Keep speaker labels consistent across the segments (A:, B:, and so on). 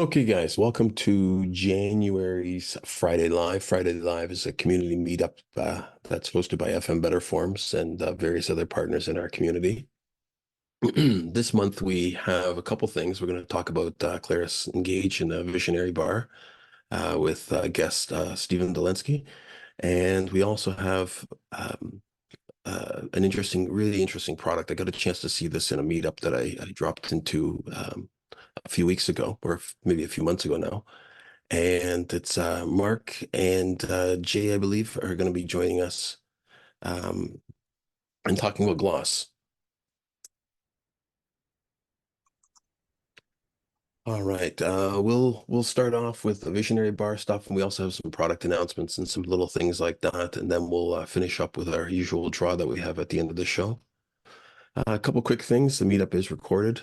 A: Okay, guys, welcome to January's Friday Live. Friday Live is a community meetup that's hosted by FM BetterForms and various other partners in our community. This month, we have a couple things. We're going to talk about Claris Engage in the Visionary Bar with guest Stephen Delansky. And we also have an really interesting product. I got a chance to see this in a meetup that I dropped into a few weeks ago, or maybe a few months ago now. And it's Mark and Jay, I believe, are going to be joining us um, and talking about gloss. All right, we'll start off with the visionary bar stuff, and we also have some product announcements and some little things like that, and then we'll finish up with our usual draw that we have at the end of the show. A couple quick things. The meetup is recorded.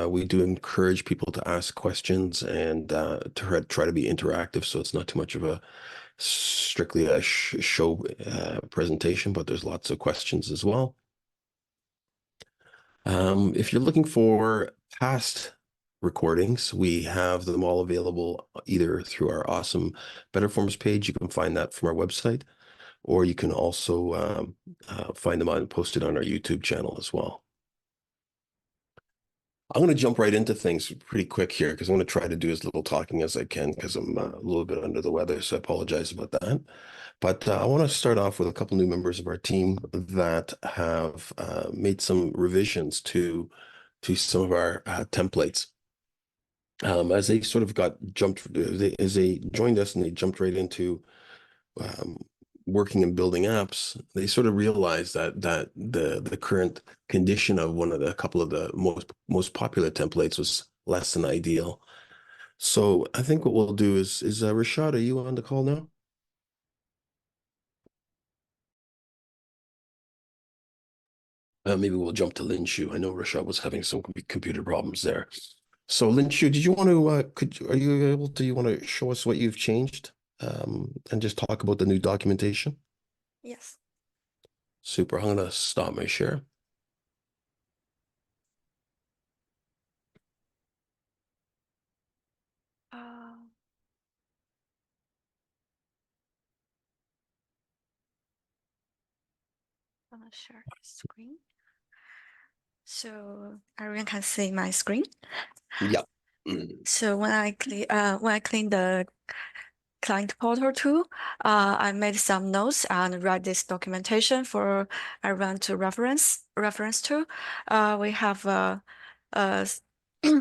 A: We do encourage people to ask questions and to try to be interactive, so it's not too much of a strictly a show presentation, but there's lots of questions as well. If you're looking for past recordings, we have them all available either through our awesome BetterForms page. You can find that from our website, or you can also find them posted on our YouTube channel as well. I'm going to jump right into things pretty quick here because I want to try to do as little talking as I can because I'm a little bit under the weather, so I apologize about that. But I want to start off with a couple new members of our team that have made some revisions to some of our templates. As they sort of as they joined us and they jumped right into um, working and building apps, they sort of realized that the current condition of a couple of the most popular templates was less than ideal. So I think what we'll do is Rashad, are you on the call now? Maybe we'll jump to Lin Shu. I know Rashad was having some computer problems there. So Lin Shu, did you want to are you able to you want to show us what you've changed and just talk about the new documentation?
B: Yes.
A: Super. I'm gonna stop my share.
B: Um, I'm gonna share the screen. So everyone can see my screen.
A: Yeah. Mm.
B: So when I clean the client portal tool, I made some notes and write this documentation for everyone to reference to. We have a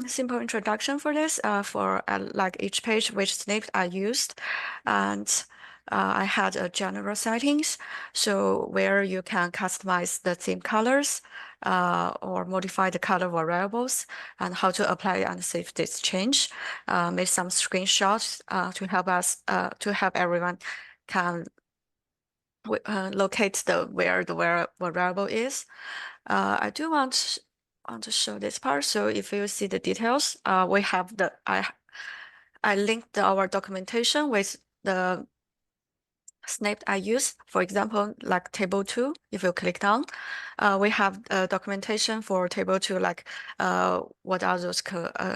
B: simple introduction for this for like each page which snippet I used, and I had a general settings, so where you can customize the theme colors or modify the color variables and how to apply and save this change. Made some screenshots to help help everyone can locate where the variable is. I do want to show this part. So if you see the details, we have I linked our documentation with the snippet I use. For example, like table 2, if you click down, we have documentation for table 2, like what are those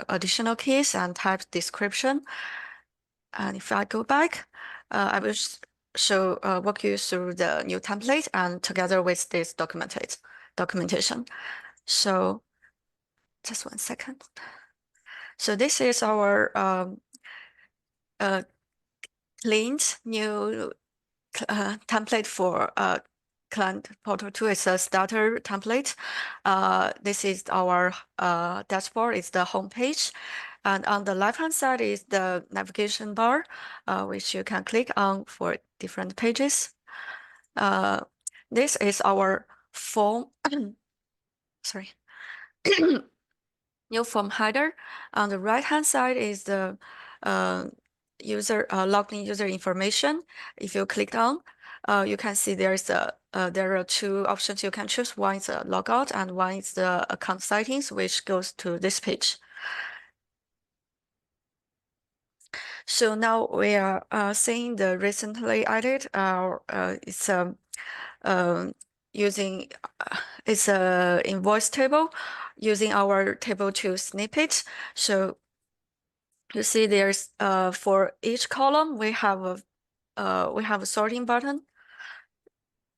B: additional keys and type description. And if I go back, I will walk you through the new template and together with this documentation. So just 1 second. So this is our uh, cleaned new template for client portal 2. It's a starter template. This is our dashboard. It's the home page. And on the left-hand side is the navigation bar, which you can click on for different pages. This is our form, sorry, new form header. On the right-hand side is the login user information. If you click on, you can see there are two options you can choose. One is logout and one is the account settings, which goes to this page. So now we are seeing the recently added. It's using it's a invoice table using our table 2 snippet. So You see there's for each column we have a sorting button.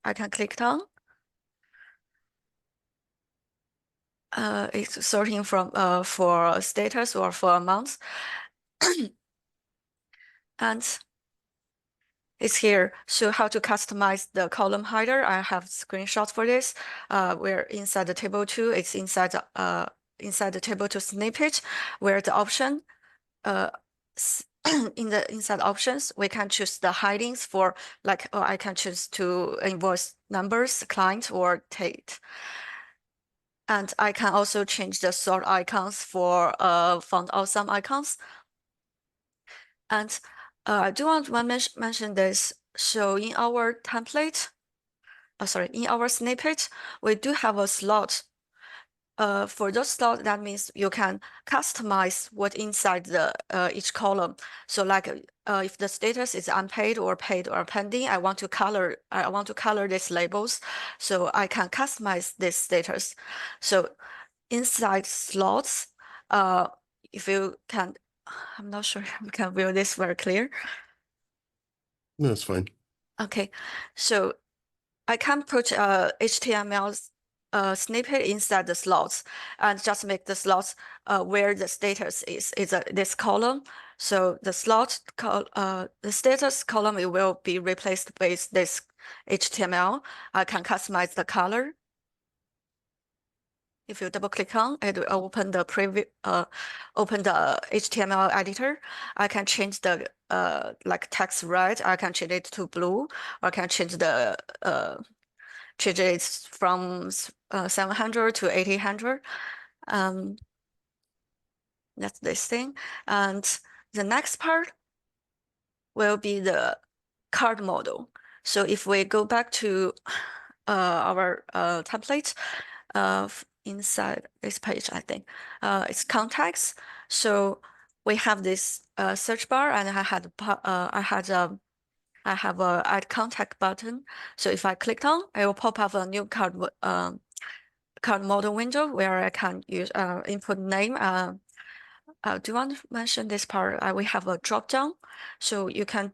B: I can click on. It's sorting from for status or for amounts. And it's here. So how to customize the column header. I have screenshots for this. Where inside the table 2, it's inside the table 2 snippet, where the option in the inside options, we can choose the headings for like, I can choose to invoice numbers, client, or date. And I can also change the sort icons for font awesome icons. And I do want to mention this. So in our template, in our snippet, we do have a slot. For those slots, that means you can customize what inside the each column. So like if the status is unpaid or paid or pending, I want to color these labels, so I can customize this status. So inside slots, if you can, I'm not sure if you can view this very clear.
A: No, it's fine.
B: Okay, so I can put HTML snippet inside the slots and just make the slots where the status is this column. So the the status column, it will be replaced with this HTML. I can customize the color. If you double click on it, will open the HTML editor. I can change the like text red. I can change it to blue. Or I can change it from 700 to 1800. That's this thing. And the next part will be the card model. So if we go back to our template inside this page, I think it's contacts. So we have this search bar, and I have a add contact button. So if I click on, it will pop up a new card model window where I can use input name. Do you want to mention this part? We have a drop down, so you can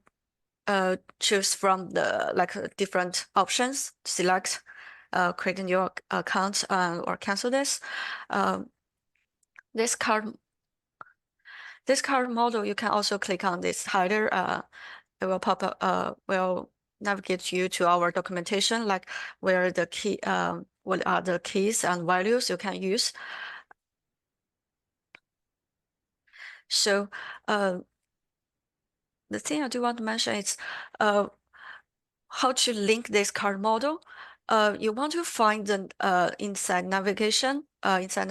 B: choose from the different options, select create a new account or cancel this. Um, this card model, you can also click on this header. It will pop up, will navigate you to our documentation, like where the key, what are the keys and values you can use. So the thing I do want to mention is how to link this card model. You want to find the inside the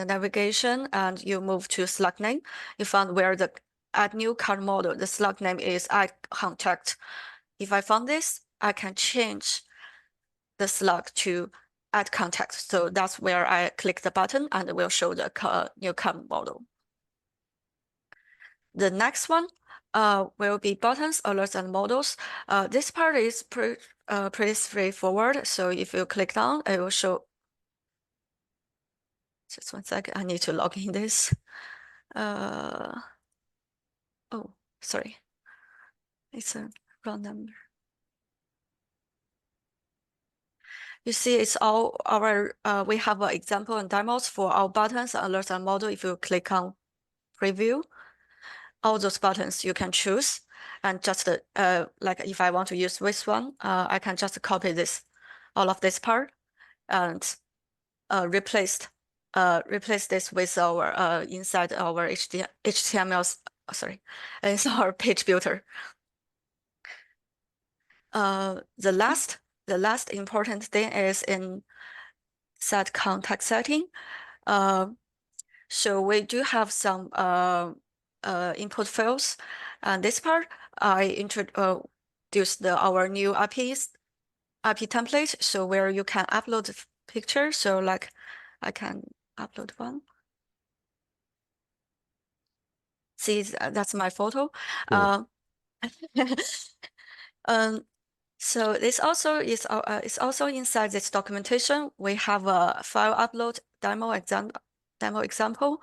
B: navigation, and you move to Slack name. You found where the add new card model. The Slack name is add contact. If I found this, I can change the Slack to add contact. So that's where I click the button, and it will show the new card model. The next one will be buttons, alerts, and models. This part is pretty straightforward. So if you click down, it will show. Just one second, I need to log in this. Oh, sorry. It's a wrong number. You see, it's all our, we have an example and demos for our buttons, alerts, and model. If you click on preview, all those buttons you can choose. And just like if I want to use this one, I can just copy all of this part and replace this with our inside our HTML. Sorry, it's our page builder. The last important thing is in set contact setting. So we do have some input fields, and this part I introduced our new IP template, so where you can upload the picture. So like I can upload one. See, that's my photo.
A: Cool.
B: Um, so this also is it's also inside this documentation. We have a file upload demo example.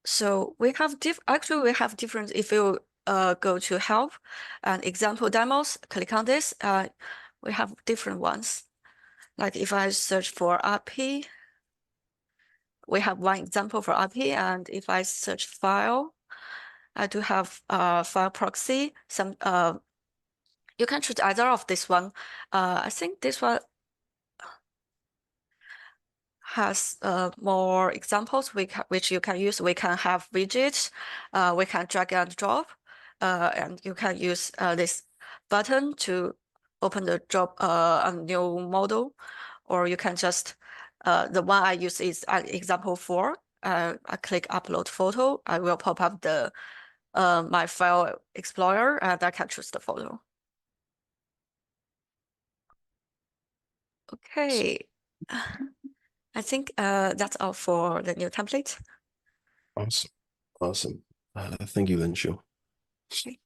B: So we have we have different. If you go to help and example demos, click on this. We have different ones. Like if I search for RP, we have one example for RP, and if I search file, I do have file proxy. Some you can choose either of this one. I think this one has more examples which you can use. We can have widgets, we can drag and drop, and you can use this button to open the drop a new model, or you can just the one I use is example 4. I click upload photo. I will pop up the my file explorer, and I can choose the photo. Okay. I think that's all for the new template.
A: Awesome. Awesome. Thank you, Lin.
B: Okay.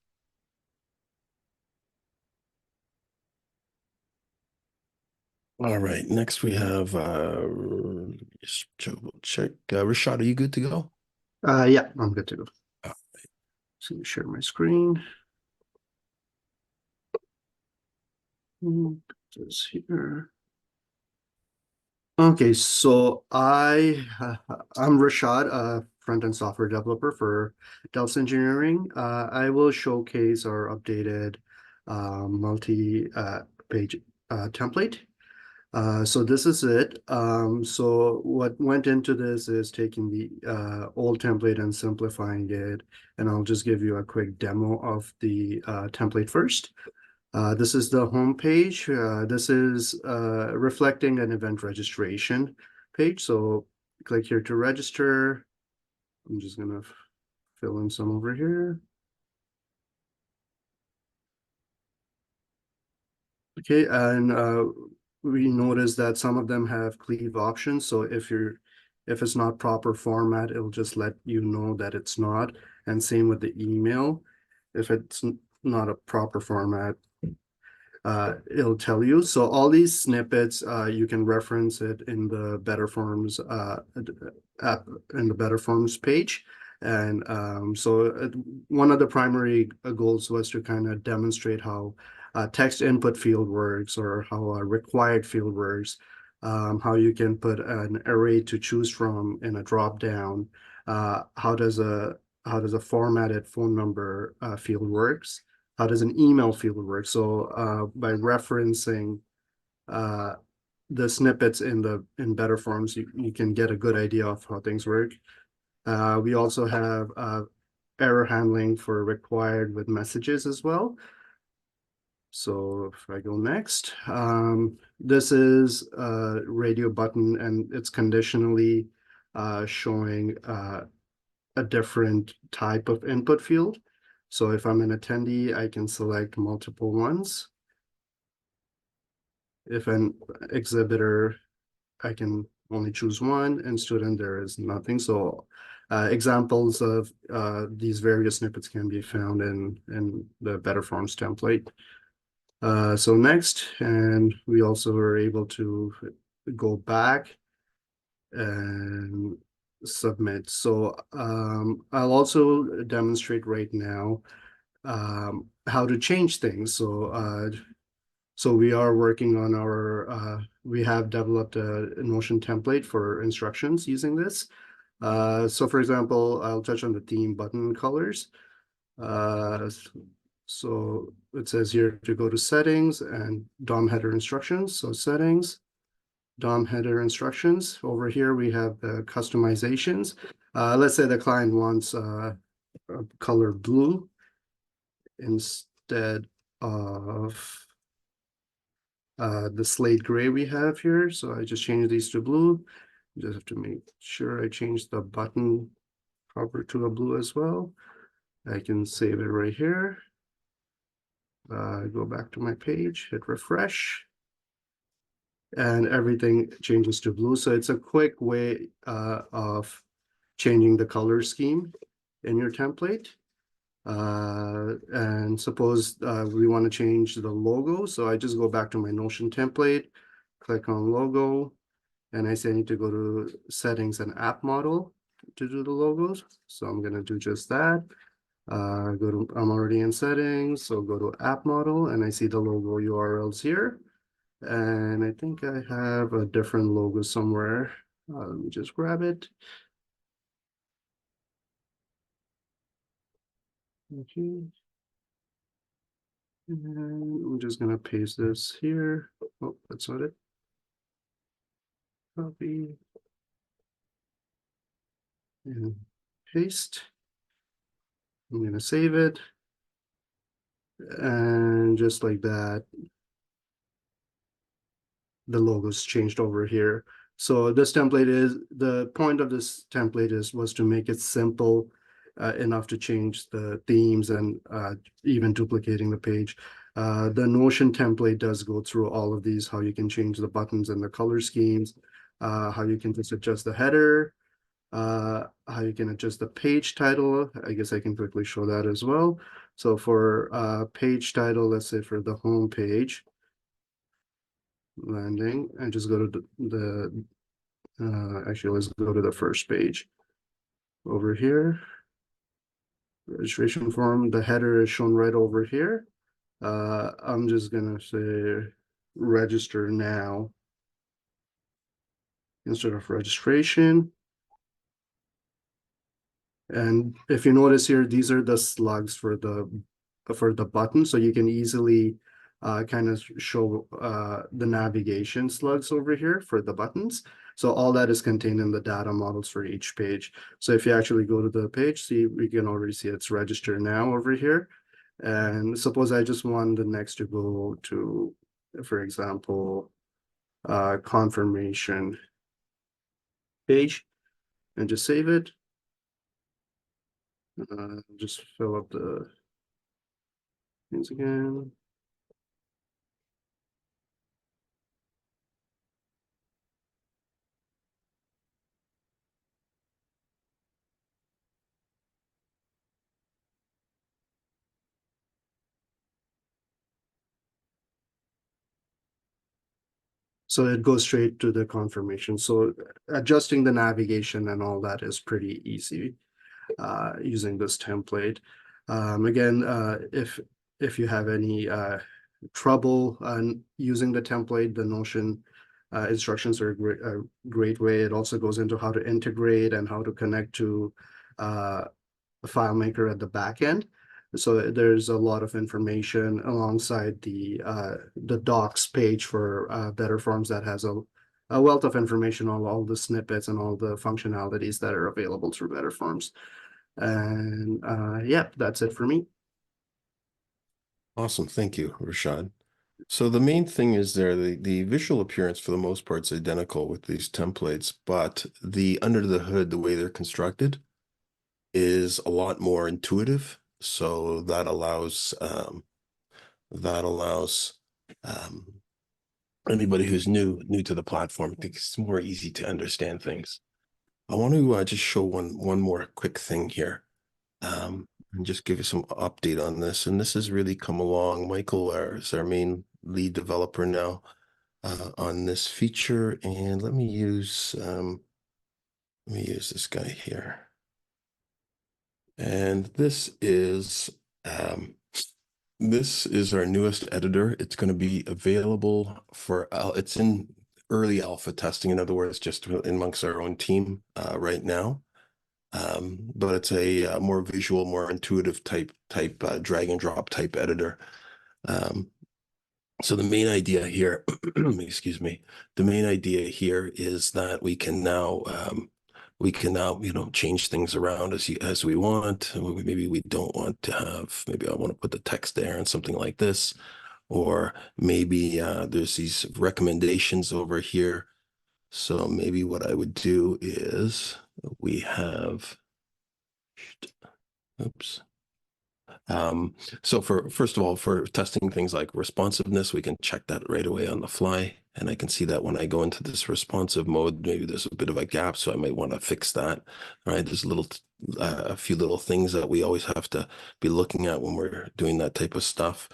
A: All right. Next we have just double check. Rashad, are you good to go?
C: Yeah, I'm good to go.
A: Uh,
C: So share my screen. This here. Okay, so I'm Rashad, a front-end software developer for Delft Engineering. I will showcase our updated multi-page template. So this is it. So what went into this is taking the old template and simplifying it. And I'll just give you a quick demo of the template first. This is the home page. This is reflecting an event registration page. So click here to register. I'm just gonna fill in some over here. Okay, and we notice that some of them have cleave options. So if it's not proper format, it'll just let you know that it's not. And same with the email. If it's not a proper format, it'll tell you. So all these snippets, you can reference it in the BetterForms app, in the BetterForms page. And so one of the primary goals was to kind of demonstrate how text input field works, or how a required field works, how you can put an array to choose from in a drop down, how does a formatted phone number field works, how does an email field work. So by referencing the snippets in BetterForms, you can get a good idea of how things work. We also have error handling for required with messages as well. So if I go next, this is a radio button, and it's conditionally showing a different type of input field. So if I'm an attendee, I can select multiple ones. If an exhibitor, I can only choose one, and student, there is nothing. So examples of these various snippets can be found in the BetterForms template. So next, and we also were able to go back and submit. So I'll also demonstrate right now how to change things. So we are working on we have developed a Notion template for instructions using this. So for example, I'll touch on the theme button colors. So it says here to go to settings and DOM header instructions. So settings, DOM header instructions. Over here, we have the customizations. Let's say the client wants a color blue instead of the slate gray we have here. So I just change these to blue. Just have to make sure I change the button cover to a blue as well. I can save it right here. Go back to my page, hit refresh, and everything changes to blue. So it's a quick way of changing the color scheme in your template. And suppose we want to change the logo. So I just go back to my Notion template, click on logo, and I say I need to go to settings and app model. to do the logos. So I'm gonna do just that. I'm already in settings, so go to app model and I see the logo URLs here. And I think I have a different logo somewhere. Let me just grab it. Okay. And I'm just gonna paste this here. Oh, that's not it. Copy and paste. I'm gonna save it. And just like that, the logo's changed over here. So this template is, the point of this template was to make it simple enough to change the themes and even duplicating the page. The Notion template does go through all of these, how you can change the buttons and the color schemes, how you can just adjust the header, how you can adjust the page title. I guess I can quickly show that as well. So for page title, let's say for the home page, landing, and just go to actually, let's go to the first page. Over here, registration form, the header is shown right over here. I'm just gonna say register now instead of registration. And if you notice here, these are the slugs for the button, so you can easily kind of show the navigation slugs over here for the buttons. So all that is contained in the data models for each page. So if you actually go to the page, see, we can already see it's register now over here. And suppose I just want the next to go to, for example, confirmation page, and just save it. Just fill up the things again. So it goes straight to the confirmation. So adjusting the navigation and all that is pretty easy using this template. Again, if you have any trouble using the template, the Notion instructions are a great way. It also goes into how to integrate and how to connect to the FileMaker at the back end. So there's a lot of information alongside the docs page for BetterForms that has a wealth of information on all the snippets and all the functionalities that are available through BetterForms. And yeah, that's it for me.
A: Awesome. Thank you, Rashad. So the main thing is there, the visual appearance for the most part is identical with these templates, but the under the hood, the way they're constructed is a lot more intuitive. So that allows um, anybody who's new to the platform, I think it's more easy to understand things. I want to just show one more quick thing here. And just give you some update on this. And this has really come along. Michael is our main lead developer now on this feature. And let me use this guy here. And this is our newest editor. It's going to be available for it's in early alpha testing. In other words, just amongst our own team right now. But it's a more visual, more intuitive type drag and drop type editor. So the main idea here, excuse me, the main idea here is that we can now change things around as we want. Maybe we don't want to have, maybe I want to put the text there and something like this, or maybe there's these recommendations over here. So maybe what I would do is we have. Oops. So first of all, for testing things like responsiveness, we can check that right away on the fly. And I can see that when I go into this responsive mode, maybe there's a bit of a gap, so I might want to fix that. All right, there's a few little things that we always have to be looking at when we're doing that type of stuff.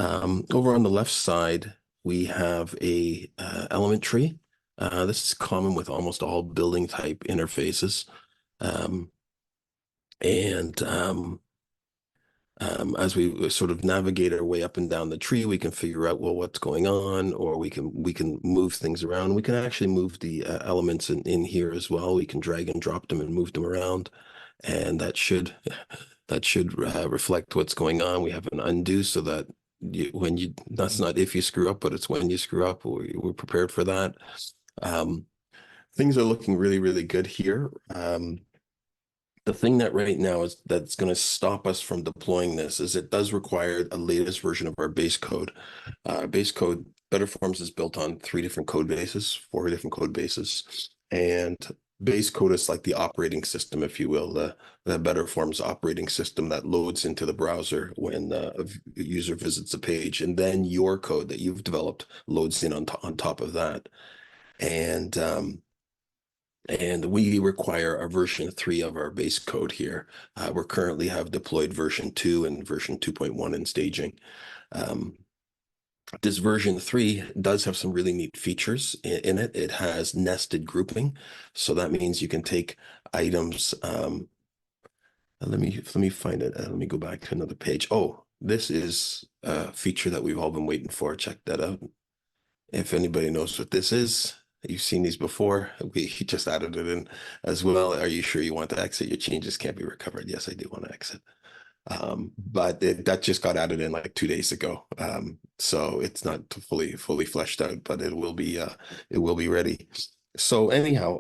A: Over on the left side, we have a element tree. This is common with almost all building type interfaces. Um, and as we sort of navigate our way up and down the tree, we can figure out, well, what's going on, or we can move things around. We can actually move the elements in here as well. We can drag and drop them and move them around, and that should reflect what's going on. We have an undo so that that's not if you screw up, but it's when you screw up. We're prepared for that. Um, Things are looking really, really good here. The thing that right now is that's going to stop us from deploying this is it does require a latest version of our base code. Base code, BetterForms is built on 3 different code bases, 4 different code bases, and base code is like the operating system, if you will, the BetterForms operating system that loads into the browser when a user visits a page, and then your code that you've developed loads in on top of that. And we require a version 3 of our base code here. We currently have deployed version 2 and version 2.1 in staging. This version 3 does have some really neat features in it. It has nested grouping. So that means you can take items. Let me find it. Let me go back to another page. Oh, this is a feature that we've all been waiting for. Check that out. If anybody knows what this is, you've seen these before. We just added it in as well. Are you sure you want to exit? Your changes can't be recovered. Yes, I do want to exit. But that just got added in like 2 days ago. So it's not fully fleshed out, but it will be ready. So anyhow,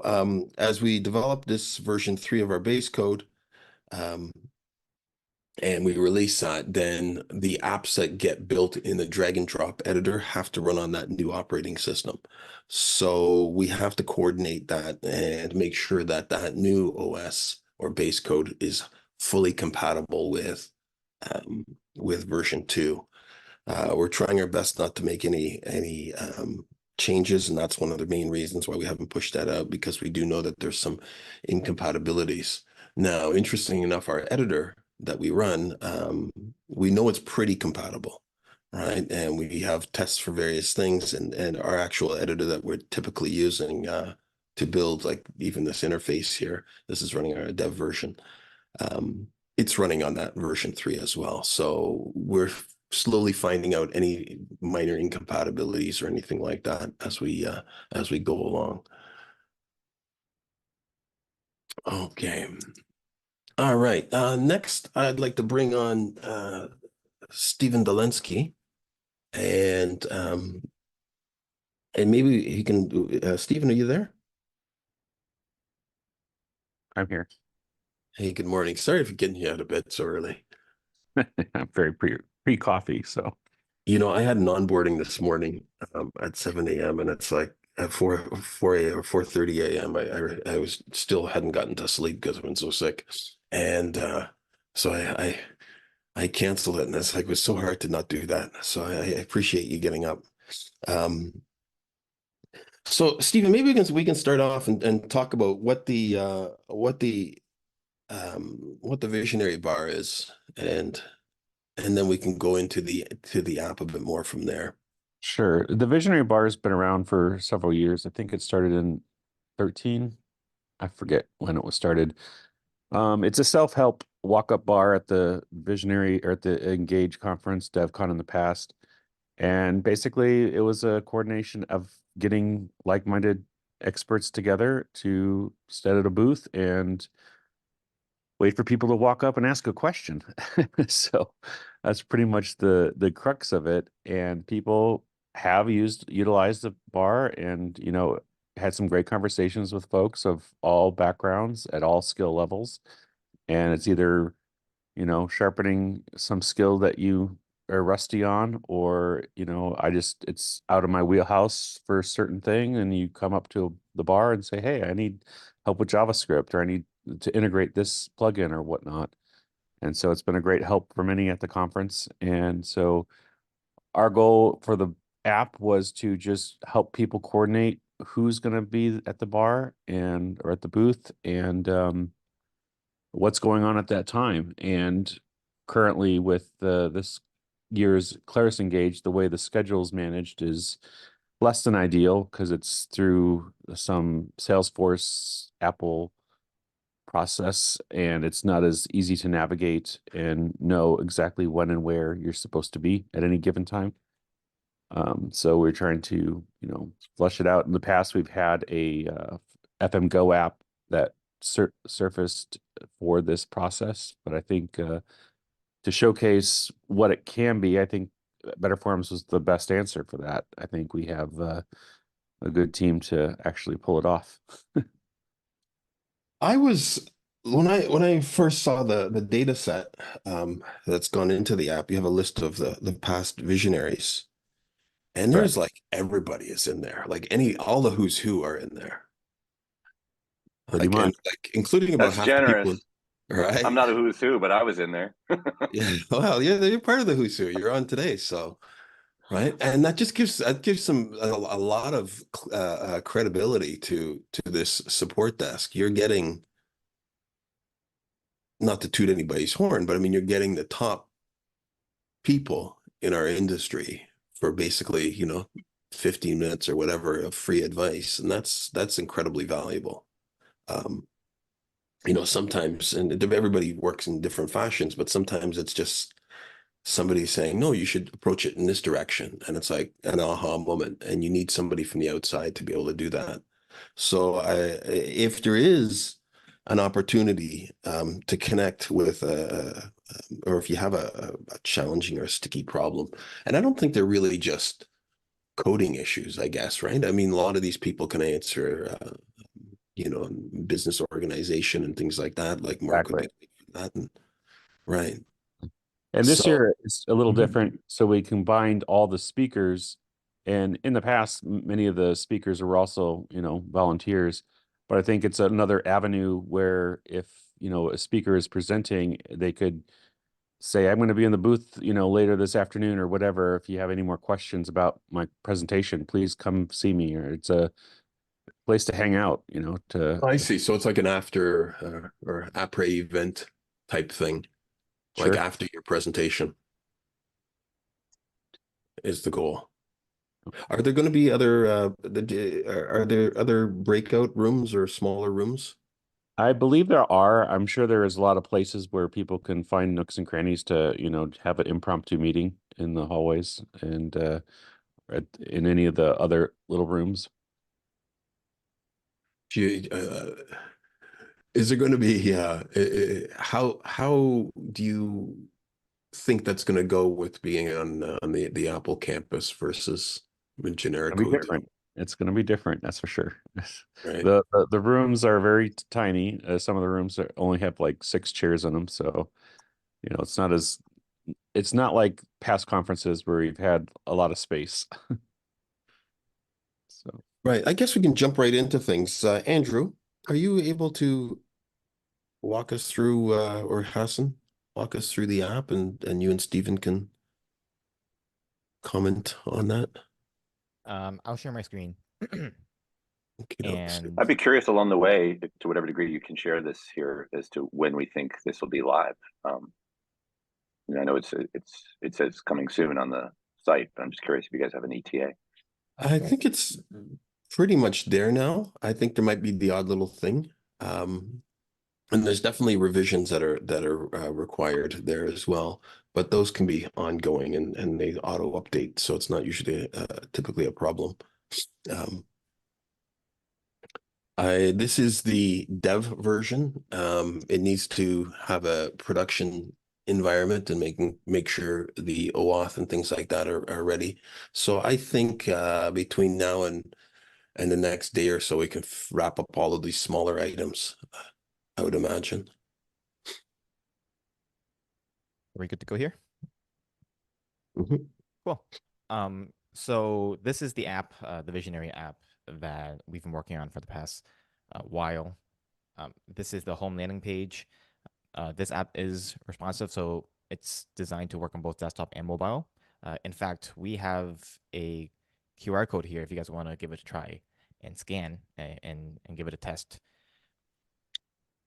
A: as we develop this version 3 of our base code, um, and we release that, then the apps that get built in the drag and drop editor have to run on that new operating system. So we have to coordinate that and make sure that that new OS or base code is fully compatible with version 2. We're trying our best not to make any changes, and that's one of the main reasons why we haven't pushed that out, because we do know that there's some incompatibilities. Now, interesting enough, our editor that we run, we know it's pretty compatible, right? And we have tests for various things, and our actual editor that we're typically using to build, like even this interface here, this is running our dev version. It's running on that version 3 as well. So we're slowly finding out any minor incompatibilities or anything like that as we go along. Okay. All right. Next, I'd like to bring on Stephen Dolensky, and maybe he can. Stephen, are you there?
D: I'm here.
A: Hey, good morning. Sorry for getting you out of bed so early.
D: I'm very pre-coffee, so
A: I had an onboarding this morning at 7 a.m. and it's like at 4 a.m. or 4:30 a.m. I was still hadn't gotten to sleep because I've been so sick. And so I canceled it, and it's like it was so hard to not do that. So I appreciate you getting up. So Stephen, maybe we can start off and talk about what the visionary bar is, and then we can go into the app a bit more from there.
D: sure. The Visionary Bar has been around for several years. I think it started in 13. I forget when it was started. It's a self-help walk-up bar at the Visionary or at the Engage conference, DevCon in the past. And basically, it was a coordination of getting like-minded experts together to sit at a booth and wait for people to walk up and ask a question. So that's pretty much the crux of it. And people have utilized the bar and, had some great conversations with folks of all backgrounds at all skill levels. And it's either, sharpening some skill that you are rusty on, or, it's out of my wheelhouse for a certain thing. And you come up to the bar and say, hey, I need help with JavaScript, or I need to integrate this plugin or whatnot. And so it's been a great help for many at the conference. And so our goal for the app was to just help people coordinate who's going to be at the bar or at the booth, and what's going on at that time. And currently with this year's Claris Engage, the way the schedule is managed is less than ideal because it's through some Salesforce Apple process, and it's not as easy to navigate and know exactly when and where you're supposed to be at any given time. So we're trying to, flush it out. In the past, we've had a FM Go app that surfaced for this process, but I think to showcase what it can be, I think BetterForms was the best answer for that. I think we have a good team to actually pull it off.
A: I was when I first saw the data set that's gone into the app, you have a list of the past visionaries, and
D: Correct.
A: there's like everybody is in there, like any all the who's who are in there,
D: Pretty
A: and
D: much.
A: like including about
E: That's
A: half the people,
E: generous.
A: right?
E: I'm not a who's who, but I was in there.
A: Yeah, well, yeah, you're part of the who's who. You're on today, so right, and that gives some a lot of credibility to this support desk. You're getting, not to toot anybody's horn, but I mean, you're getting the top people in our industry for basically, 15 minutes or whatever of free advice. And that's incredibly valuable. Um, sometimes, and everybody works in different fashions, but sometimes it's just somebody saying, no, you should approach it in this direction. And it's like an aha moment. And you need somebody from the outside to be able to do that. So if there is an opportunity to connect with, or if you have a challenging or sticky problem, and I don't think they're really just coding issues, I guess, right? I mean, a lot of these people can answer, business organization and things like that, like Mark would
D: Exactly.
A: be that, right?
D: And this
A: So,
D: year it's a little
A: mhm.
D: different. So we combined all the speakers. And in the past, many of the speakers were also, volunteers. But I think it's another avenue where if, a speaker is presenting, they could say, I'm going to be in the booth, later this afternoon or whatever. If you have any more questions about my presentation, please come see me. Or it's a place to hang out,
A: I see. So it's like an after or après event type thing, like
D: sure.
A: after your presentation is the goal. Are there going to be other are there other breakout rooms or smaller rooms?
D: I believe there are. I'm sure there is a lot of places where people can find nooks and crannies to, have an impromptu meeting in the hallways and in any of the other little rooms.
A: Do you, is there going to be how do you think that's going to go with being on the Apple campus versus a
D: It's
A: generic
D: gonna be
A: hotel,
D: different. It's gonna be different, that's for sure.
A: right?
D: The rooms are very tiny. Some of the rooms only have like 6 chairs in them, so it's not like past conferences where we've had a lot of space. So
A: Right. I guess we can jump right into things. Andrew, are you able to walk us through, or Hassan, walk us through the app, and you and Stephen can comment on that?
F: I'll share my screen.
A: Okay,
E: I'd be curious along the way, to whatever degree you can share this here, as to when we think this will be live. I know it says coming soon on the site, but I'm just curious if you guys have an ETA.
A: I think it's pretty much there now. I think there might be the odd little thing. And there's definitely revisions that are required there as well, but those can be ongoing and they auto update, so it's not usually typically a problem. Um, this is the dev version. It needs to have a production environment and make sure the OAuth and things like that are ready. So I think between now and the next day or so, we can wrap up all of these smaller items, I would imagine.
F: Are we good to go here?
A: Mhm.
F: Cool. So this is the app, the Visionary app that we've been working on for the past while. This is the home landing page. This app is responsive, so it's designed to work on both desktop and mobile. In fact, we have a QR code here if you guys want to give it a try and scan and give it a test.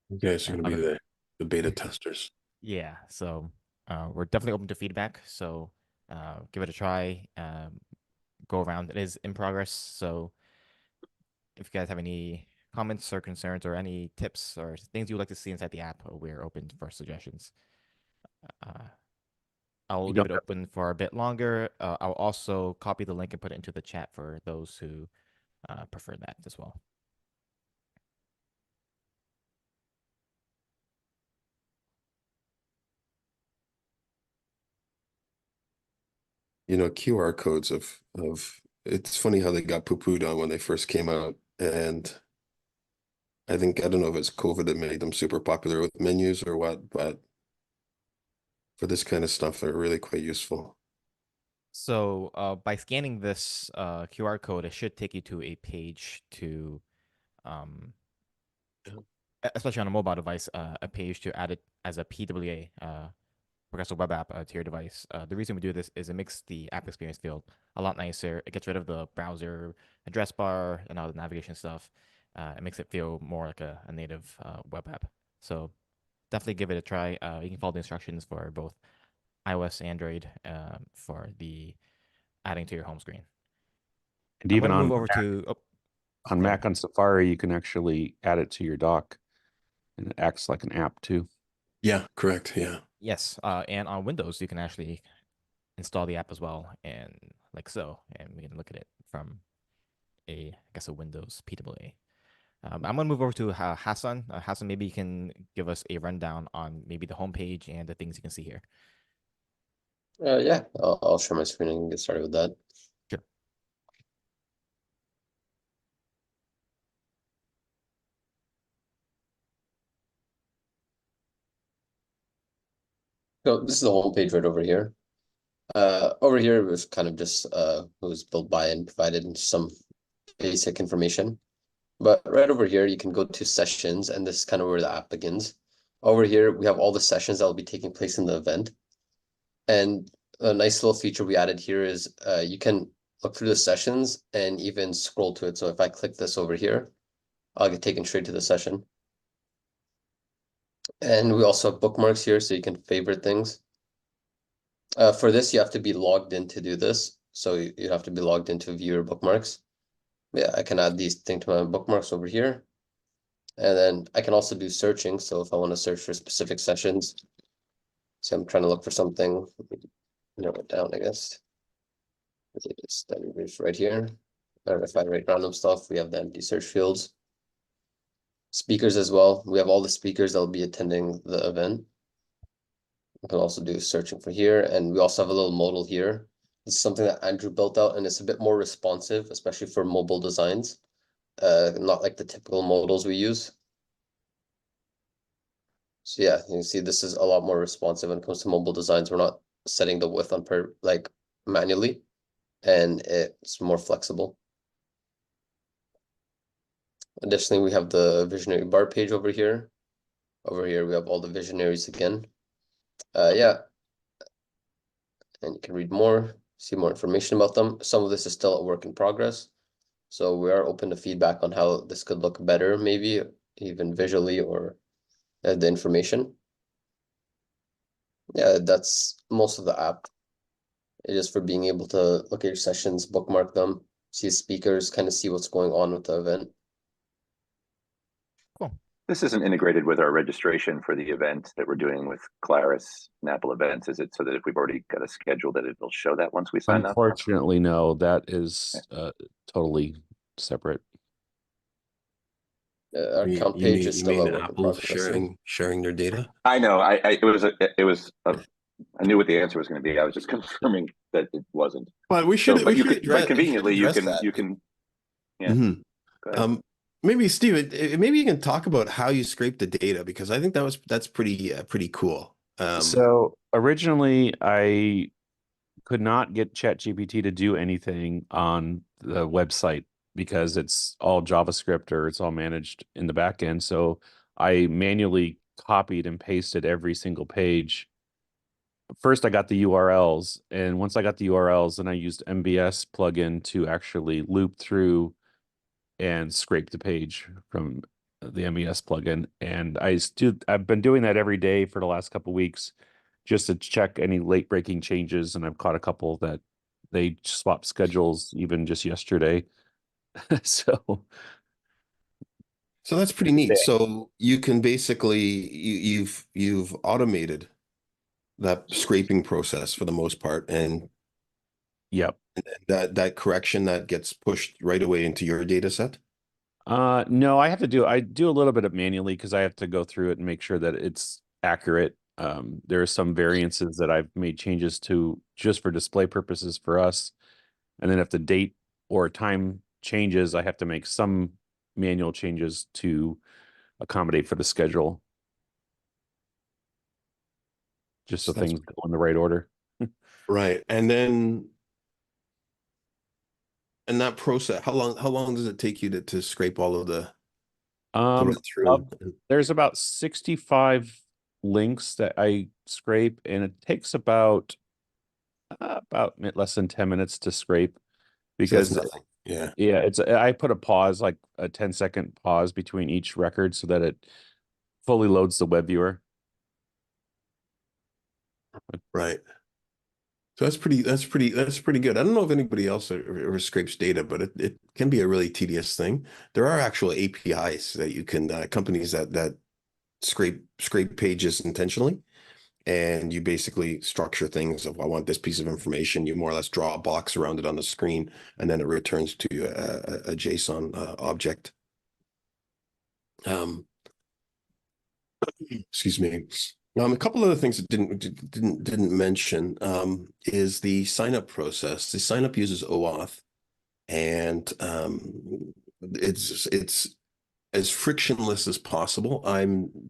A: You guys are going to be
F: Other-
A: the beta testers.
F: Yeah, so we're definitely open to feedback. So give it a try. Go around. It is in progress. So if you guys have any comments or concerns or any tips or things you'd like to see inside the app, we're open for suggestions. I'll leave it open for a bit longer. I'll also copy the link and put it into the chat for those who prefer that as well.
A: QR codes of it's funny how they got poo-pooed on when they first came out. And I don't know if it's COVID that made them super popular with menus or what, but for this kind of stuff, they're really quite useful.
F: So by scanning this QR code, it should take you to a page to, especially on a mobile device, a page to add it as a PWA, progressive web app to your device. The reason we do this is it makes the app experience feel a lot nicer. It gets rid of the browser address bar and all the navigation stuff. It makes it feel more like a native web app. So definitely give it a try. You can follow the instructions for both iOS, Android, for the adding to your home screen.
D: And
F: I'm
D: even
F: going to
D: on
F: move over to
D: on Mac on Safari, you can actually add it to your dock, and it acts like an app too.
A: Yeah, correct. Yeah.
F: yes, and on Windows you can actually install the app as well, and like so, and we can look at it from I guess a Windows PWA. I'm going to move over to Hassan. Hassan, maybe you can give us a rundown on maybe the homepage and the things you can see here.
G: Yeah, I'll share my screen and get started with that.
F: Sure.
G: So this is the homepage right over here. Over here was kind of just it was built by and provided some basic information. But right over here, you can go to sessions, and this is kind of where the app begins. Over here, we have all the sessions that will be taking place in the event. And a nice little feature we added here is you can look through the sessions and even scroll to it. So if I click this over here, I'll get taken straight to the session. And we also have bookmarks here, so you can favorite things. For this, you have to be logged in to do this. So you have to be logged in to view your bookmarks. Yeah, I can add these things to my bookmarks over here. And then I can also do searching. So if I want to search for specific sessions, so I'm trying to look for something, narrow it down, I guess. It's right here. Or if I write random stuff, we have the empty search fields. Speakers as well. We have all the speakers that will be attending the event. We can also do searching for here. And we also have a little modal here. This is something that Andrew built out, and it's a bit more responsive, especially for mobile designs. Not like the typical modals we use. So yeah, you can see this is a lot more responsive when it comes to mobile designs. We're not setting the width on manually, and it's more flexible. Additionally, we have the visionary bar page over here. Over here, we have all the visionaries again. Yeah, and you can read more, see more information about them. Some of this is still a work in progress, so we are open to feedback on how this could look better, maybe even visually or the information. Yeah, that's most of the app. It is for being able to look at your sessions, bookmark them, see speakers, kind of see what's going on with the event.
F: Cool.
E: This isn't integrated with our registration for the event that we're doing with Claris and Apple Events, is it? So that if we've already got a schedule, that it will show that once we sign up?
D: Unfortunately, no. That is totally separate.
G: Our account page is still a work in
A: Apple
G: progress.
A: sharing their data?
E: I know. I knew what the answer was going to be. I was just confirming that it wasn't.
A: But we should.
E: But conveniently, you can. Yeah.
A: Mm-hmm.
E: Go ahead.
A: Maybe Steve, maybe you can talk about how you scrape the data, because I think that's pretty cool.
D: So originally, I could not get ChatGPT to do anything on the website because it's all JavaScript or it's all managed in the back end. So I manually copied and pasted every single page. First, I got the URLs, and once I got the URLs, then I used MBS plugin to actually loop through and scrape the page from the MBS plugin. And I've been doing that every day for the last couple of weeks just to check any late breaking changes. And I've caught a couple that they swapped schedules even just yesterday. So
A: So that's pretty neat. So you can basically you've automated that scraping process for the most part, and
D: Yep.
A: that correction that gets pushed right away into your data set.
D: No, I do a little bit of manually because I have to go through it and make sure that it's accurate. There are some variances that I've made changes to just for display purposes for us. And then if the date or time changes, I have to make some manual changes to accommodate for the schedule, just so
A: So that's
D: things go in the right order.
A: right. And then and that process, how long does it take you to scrape all of the run through
D: Of, there's about 65 links that I scrape, and it takes about less than 10 minutes to scrape
A: so that's
D: because
A: nothing. Yeah.
D: yeah, I put a pause, like a 10-second pause between each record so that it fully loads the web viewer.
A: Right. So that's pretty good. I don't know if anybody else ever scrapes data, but it can be a really tedious thing. There are actual APIs that you can companies that scrape pages intentionally, and you basically structure things of I want this piece of information. You more or less draw a box around it on the screen, and then it returns to a JSON object. Um, excuse me. A couple other things that didn't mention is the sign up process. The sign up uses OAuth, and it's as frictionless as possible. I'm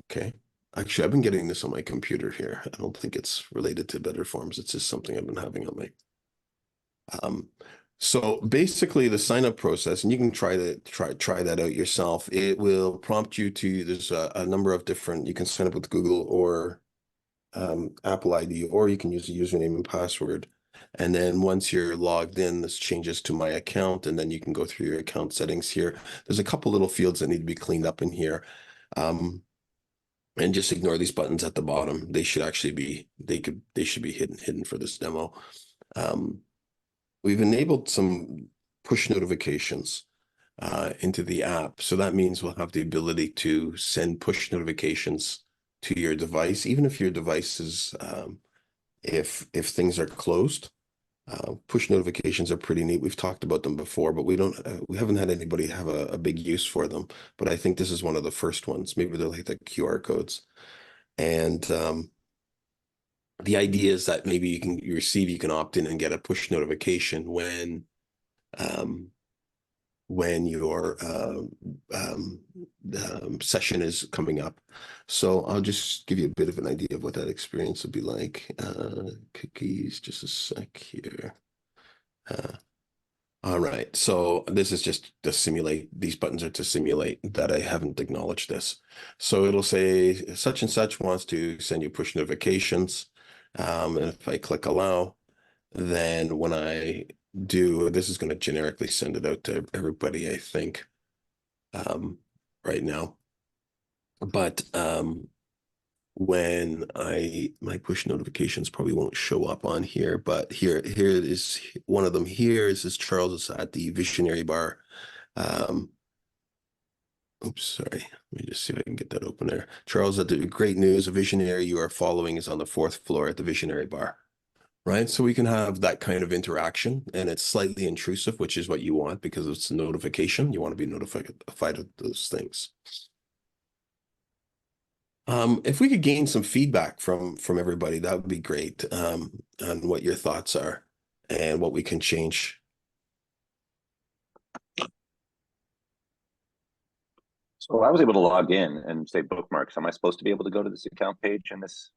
A: okay. Actually, I've been getting this on my computer here. I don't think it's related to BetterForms. It's just something I've been having on my um, so basically the sign up process, and you can try that out yourself. It will prompt you to, there's a number of different, you can sign up with Google or Apple ID, or you can use a username and password. And then once you're logged in, this changes to my account, and then you can go through your account settings here. There's a couple little fields that need to be cleaned up in here. And just ignore these buttons at the bottom. They should actually be, they should be hidden for this demo. We've enabled some push notifications into the app. So that means we'll have the ability to send push notifications to your device, even if your device is, if things are closed. Push notifications are pretty neat. We've talked about them before, but we haven't had anybody have a big use for them. But I think this is one of the first ones. Maybe they're like the QR codes. And the idea is that maybe you can opt in and get a push notification when your session is coming up. So I'll just give you a bit of an idea of what that experience would be like. Cookies, just a sec here. All right, so this is just to simulate, these buttons are to simulate that I haven't acknowledged this. So it'll say such and such wants to send you push notifications. And if I click allow, then when I do, this is going to generically send it out to everybody, I think, right now. But when my push notifications probably won't show up on here, but here it is. One of them here is Charles is at the Visionary Bar. Oops, sorry. Let me just see if I can get that open there. Charles, at the great news, a visionary you are following is on the 4th floor at the Visionary Bar. Right, so we can have that kind of interaction, and it's slightly intrusive, which is what you want because it's a notification. You want to be notified of those things. If we could gain some feedback from everybody, that would be great. On what your thoughts are and what we can change.
E: So I was able to log in and say bookmarks. Am I supposed to be able to go to this account page in this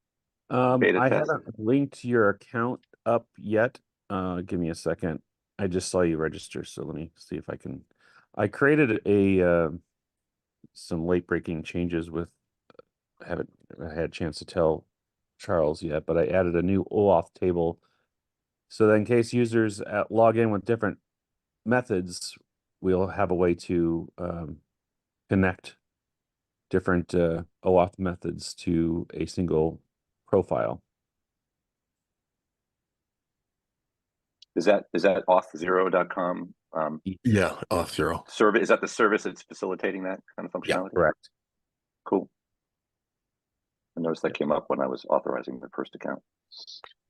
E: beta
D: I
E: test?
D: haven't linked your account up yet. Give me a second. I just saw you register, so let me see if I can. I created some late breaking changes with. I haven't had a chance to tell Charles yet, but I added a new OAuth table so that in case users log in with different methods, we'll have a way to connect different OAuth methods to a single profile.
E: Is that auth0.com
A: Yeah, Auth0.
E: Service, is that the service that's facilitating that kind of
A: Yeah,
E: functionality?
D: Correct.
E: Cool. I noticed that came up when I was authorizing the first account.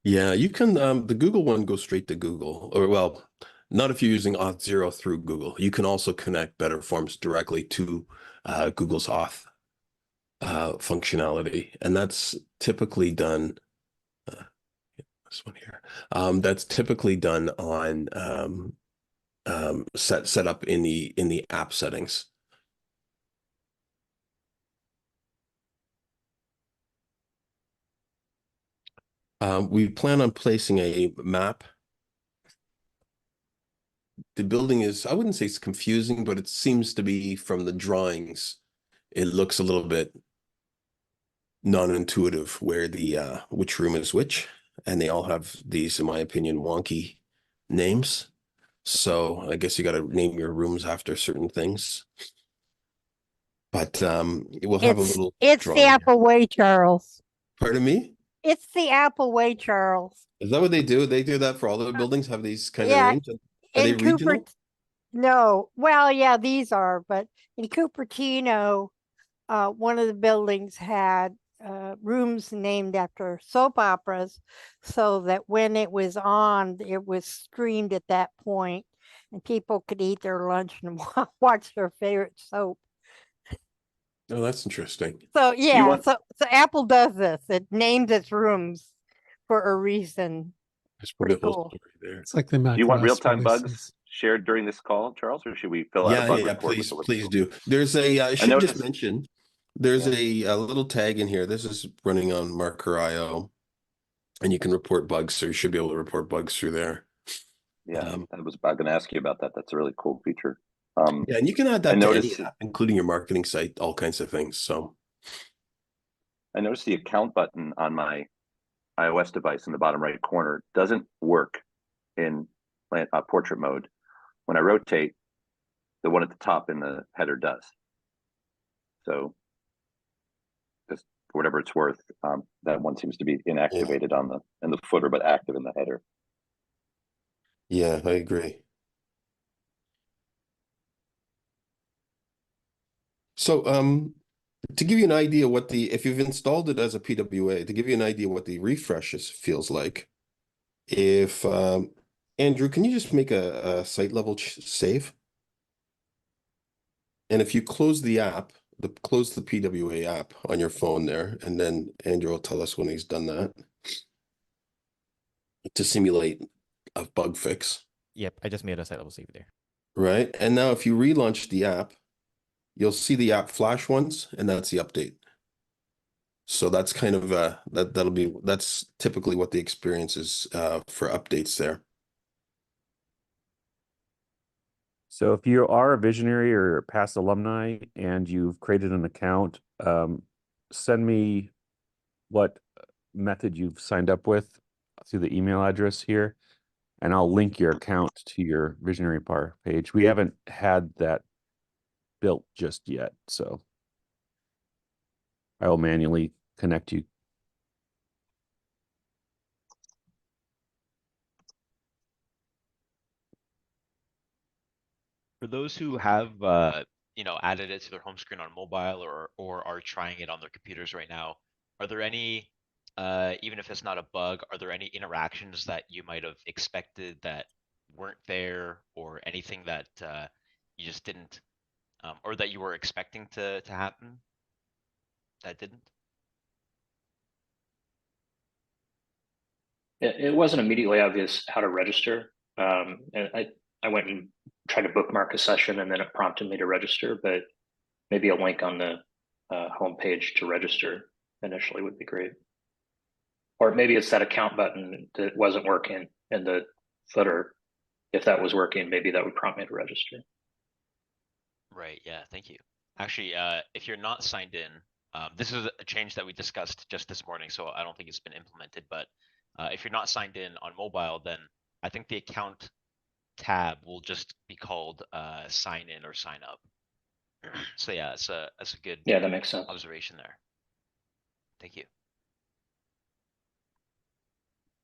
A: Yeah, you can the Google one goes straight to Google, or well, not if you're using Auth0 through Google. You can also connect BetterForms directly to Google's Auth functionality, and that's typically done. This one here, that's typically done on set up in the app settings. We plan on placing a map. The building is, I wouldn't say it's confusing, but it seems to be from the drawings. It looks a little bit non-intuitive where the which room is which, and they all have these, in my opinion, wonky names. So I guess you got to name your rooms after certain things. But we'll have a little
H: It's the
A: drawing.
H: Apple way, Charles.
A: Pardon me?
H: It's the Apple way, Charles.
A: Is that what they do? They do that for all the buildings, have these kind of
H: Yeah,
A: names? Are they
H: in
A: regional?
H: No, well, yeah, these are, but in Cupertino, one of the buildings had rooms named after soap operas, so that when it was on, it was streamed at that point, and people could eat their lunch and watch their favorite soap.
A: Oh, that's interesting.
H: So yeah,
E: want-
H: so Apple does this. It names its rooms for a reason.
A: There's probably a
H: Pretty
A: whole
H: cool.
A: story there.
I: It's like the
E: Do you want
I: macOS
E: real-time bugs
I: releases.
E: shared during this call, Charles, or should we fill out a bug
A: Yeah,
E: report with
A: please,
E: the
A: please do. There's a, I should just
E: noticed-
A: mention, there's
E: Yeah.
A: a little tag in here. This is running on Marker.io, and you can report bugs, so you should be able to report bugs through there.
E: Yeah, I was about going to ask you about that. That's a really cool feature.
A: Yeah, and you can add
E: I
A: that to any
E: noticed-
A: app, including your marketing site, all kinds of things. So
E: I noticed the account button on my iOS device in the bottom right corner doesn't work in portrait mode. When I rotate, the one at the top in the header does. So just for whatever it's worth, that one seems to be inactivated in the footer, but active in the header.
A: yeah, I agree. So to give you an idea what if you've installed it as a PWA, to give you an idea what the refreshes feels like, if Andrew, can you just make a site level save? And if you close the app, close the PWA app on your phone there, and then Andrew will tell us when he's done that to simulate a bug fix.
F: Yep, I just made a site level save there.
A: Right. And now if you relaunch the app, you'll see the app flash once, and that's the update. So that's kind of that's typically what the experience is for updates there.
D: So if you are a visionary or past alumni and you've created an account, send me what method you've signed up with through the email address here, and I'll link your account to your Visionary Bar page. We haven't had that built just yet, so I will manually connect you.
J: For those who have, added it to their home screen on mobile or are trying it on their computers right now, are there any, even if it's not a bug, are there any interactions that you might have expected that weren't there, or anything that you just didn't, or that you were expecting to happen that didn't?
K: It wasn't immediately obvious how to register. And I went and tried to bookmark a session, and then it prompted me to register, but maybe a link on the homepage to register initially would be great. Or maybe it's that account button that wasn't working in the footer. If that was working, maybe that would prompt me to register.
J: Right, yeah, thank you. Actually, if you're not signed in, this is a change that we discussed just this morning, so I don't think it's been implemented, but if you're not signed in on mobile, then I think the account tab will just be called sign in or sign up. So yeah, that's a good
K: Yeah, that makes sense.
J: observation there. Thank you.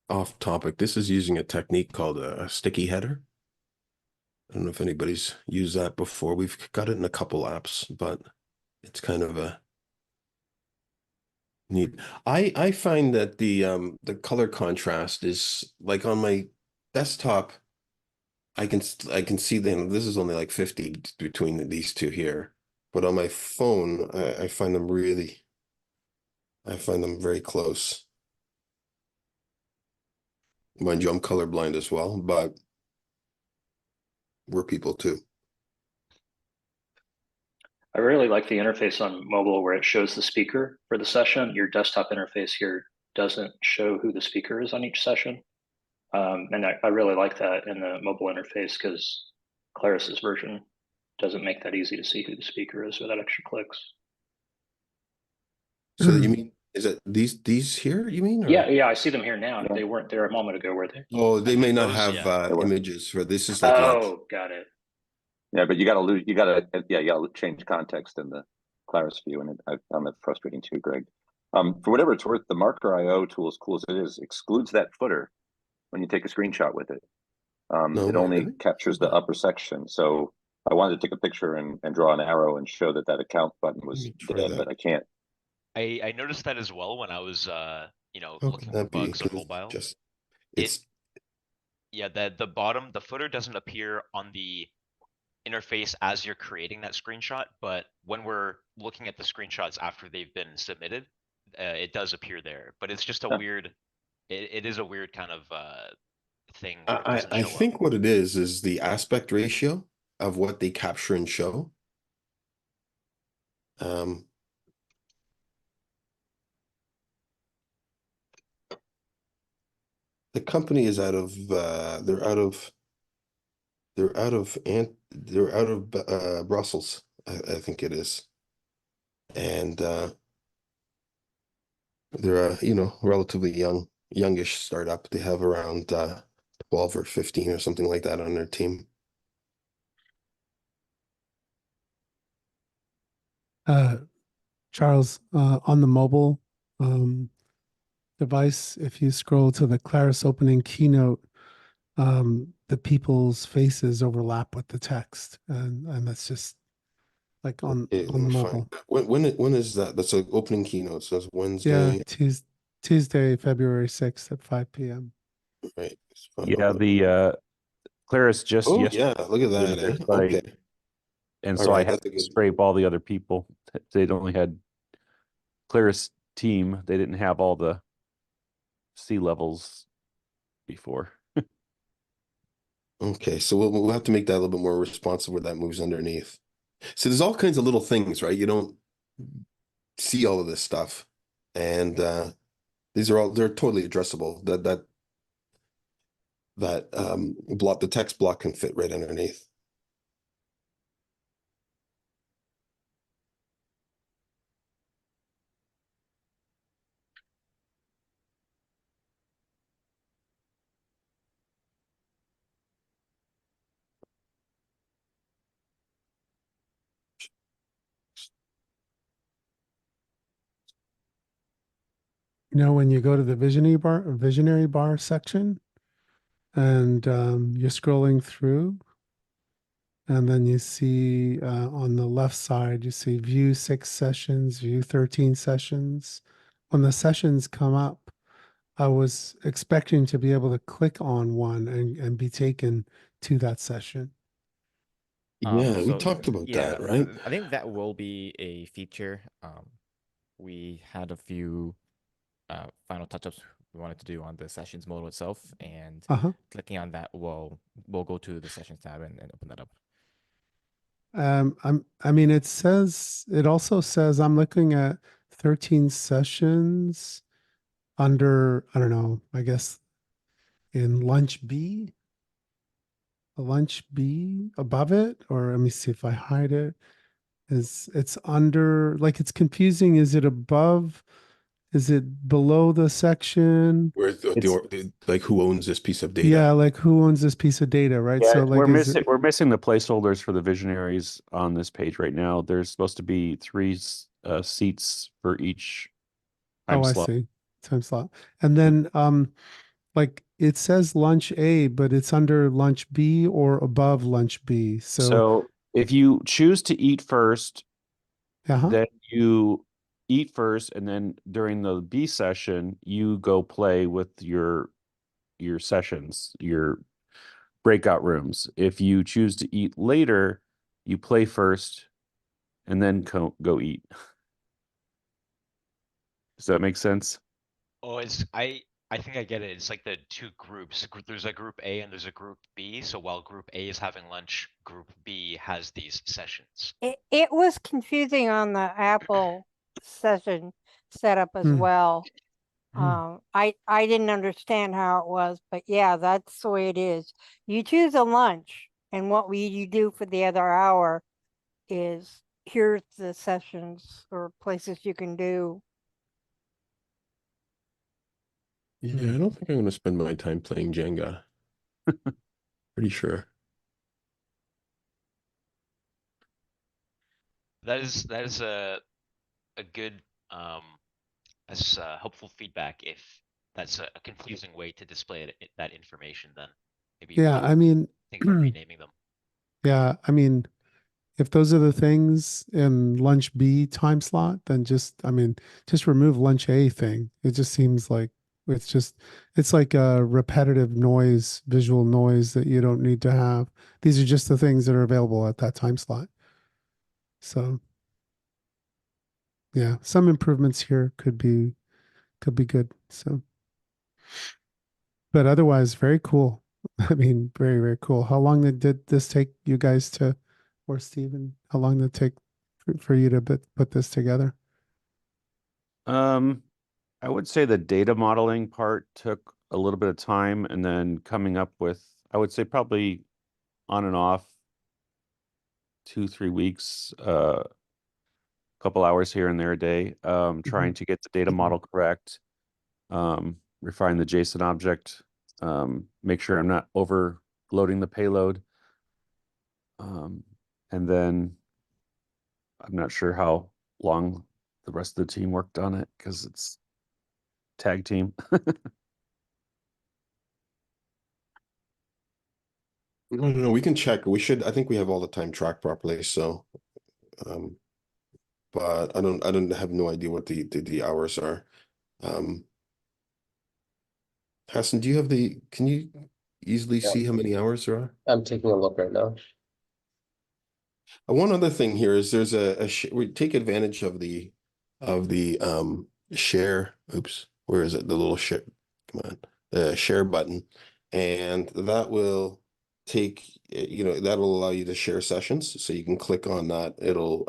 A: Off topic, this is using a technique called a sticky header. I don't know if anybody's used that before. We've got it in a couple apps, but it's kind of a neat. I find that the color contrast is like on my desktop. I can see them. This is only like 50 between these two here, but on my phone, I find them really. I find them very close. Mind you, I'm colorblind as well, but we're people too.
K: I really like the interface on mobile where it shows the speaker for the session. Your desktop interface here doesn't show who the speaker is on each session. And I really like that in the mobile interface because Claris's version doesn't make that easy to see who the speaker is without extra clicks.
A: So you mean, is it these here, you mean? Or?
K: Yeah, I see them here now.
E: Yeah.
K: They weren't there a moment ago, were they?
A: Oh, they may not
J: those,
A: have
J: yeah.
A: images for this is like
K: Oh, got it.
E: Yeah, but you gotta change context in the Claris view, and I found that frustrating too, Greg. For whatever it's worth, the Marker IO tool, as cool as it is, excludes that footer when you take a screenshot with it.
A: No
E: It
A: way,
E: only
A: really?
E: captures the upper section. So I wanted to take a picture and draw an arrow and show that account button was dead,
A: that.
E: but I can't.
J: I noticed that as well when I was
A: How
J: looking
A: can
J: for
A: that be?
J: bugs on
A: 'Cause
J: mobile.
A: just
J: It
A: it's
J: yeah, the bottom, the footer doesn't appear on the interface as you're creating that screenshot, but when we're looking at the screenshots after they've been submitted, it does appear there. But it's just a
E: Huh.
J: weird, it is a weird kind of thing where it
A: I
J: doesn't
A: I
J: show up.
A: think what it is the aspect ratio of what they capture and show. Um, the company is out of they're out of Brussels, I think it is. And they're a relatively youngish startup. They have around 12 or 15 or something like that on their team.
I: Charles, on the mobile device, if you scroll to the Claris opening keynote, the people's faces overlap with the text, and that's just like on
A: Okay, let
I: the
A: me
I: mobile.
A: find when is that? That's an opening keynote. So it's
I: Yeah,
A: Wednesday,
I: Tuesday, February 6th at 5 p.m.
A: right?
D: Yeah, the Claris just
A: Oh
D: yesterday
A: yeah, look at that,
D: updated their
A: eh?
D: site,
A: Okay.
D: and
A: All
D: so I
A: right,
D: had
A: that's a
D: to
A: good.
D: scrape all the other people. They'd only had Claris team. They didn't have all the C levels before.
A: Okay, so we'll have to make that a little bit more responsive where that moves underneath. So there's all kinds of little things, right? You don't see all of this stuff, and they're totally addressable. That block, the text block can fit right underneath.
I: When you go to the visionary bar section, and you're scrolling through, and then you see on the left side, you see view 6 sessions, view 13 sessions. When the sessions come up, I was expecting to be able to click on one and be taken to that session.
A: Yeah, we
F: So
A: talked about
F: yeah,
A: that, right?
F: I think that will be a feature. We had a few final touch-ups we wanted to do on the sessions modal itself, and clicking on that will go to the sessions tab and open that up.
I: I mean, it also says I'm looking at 13 sessions under, I don't know, I guess in lunch B, a lunch B above it, or let me see if I hide it. It's under, like, it's confusing. Is it above? Is it below the section?
A: Where's like who owns this piece of data?
I: Yeah, like who owns this piece of data, right?
D: Yeah,
I: So like,
D: we're missing the placeholders for the visionaries on this page right now. There's supposed to be 3 seats for each time
I: I
D: slot.
I: see. Time slot. And then like it says lunch A, but it's under lunch B or above lunch B.
D: So if you choose to eat first, then you eat first, and then during the B session, you go play with your sessions, your breakout rooms. If you choose to eat later, you play first and then go eat. Does that make sense?
J: Oh, I think I get it. It's like the two groups. There's a group A and there's a group B. So while group A is having lunch, group B has these sessions.
H: It was confusing on the Apple session setup as
I: Hmm.
H: well.
I: Hmm.
H: I didn't understand how it was, but yeah, that's the way it is. You choose a lunch, and what you do for the other hour is here's the sessions or places you can do.
A: Yeah, I don't think I'm going to spend my time playing Jenga. Pretty sure.
J: That is a good that's helpful feedback if that's a confusing way to display that information. Then maybe we
I: Yeah,
J: can
I: I mean,
J: think about renaming them.
I: yeah, I mean, if those are the things in lunch B time slot, then just remove lunch A thing. It just seems like it's like a repetitive noise, visual noise that you don't need to have. These are just the things that are available at that time slot. So yeah, some improvements here could be good. So, but otherwise, very cool. I mean, very, very cool. How long did this take you guys to, or Stephen, how long did it take for you to put this together?
D: I would say the data modeling part took a little bit of time, and then coming up with, I would say probably on and off 2-3 weeks, a couple hours here and there a day, trying to get the data model correct, refine the JSON object, make sure I'm not overloading the payload. And then I'm not sure how long the rest of the team worked on it because it's tag team.
A: No, we can check. We should. I think we have all the time tracked properly. So, um, but I don't have no idea what the hours are. Hassan, do you have can you easily
G: Yeah.
A: see how many hours there are?
G: I'm taking a look right now.
A: One other thing here is there's we take advantage of the share. Oops, where is it? The little share. Come on, the share button, and that will take that'll allow you to share sessions. So you can click on that. It'll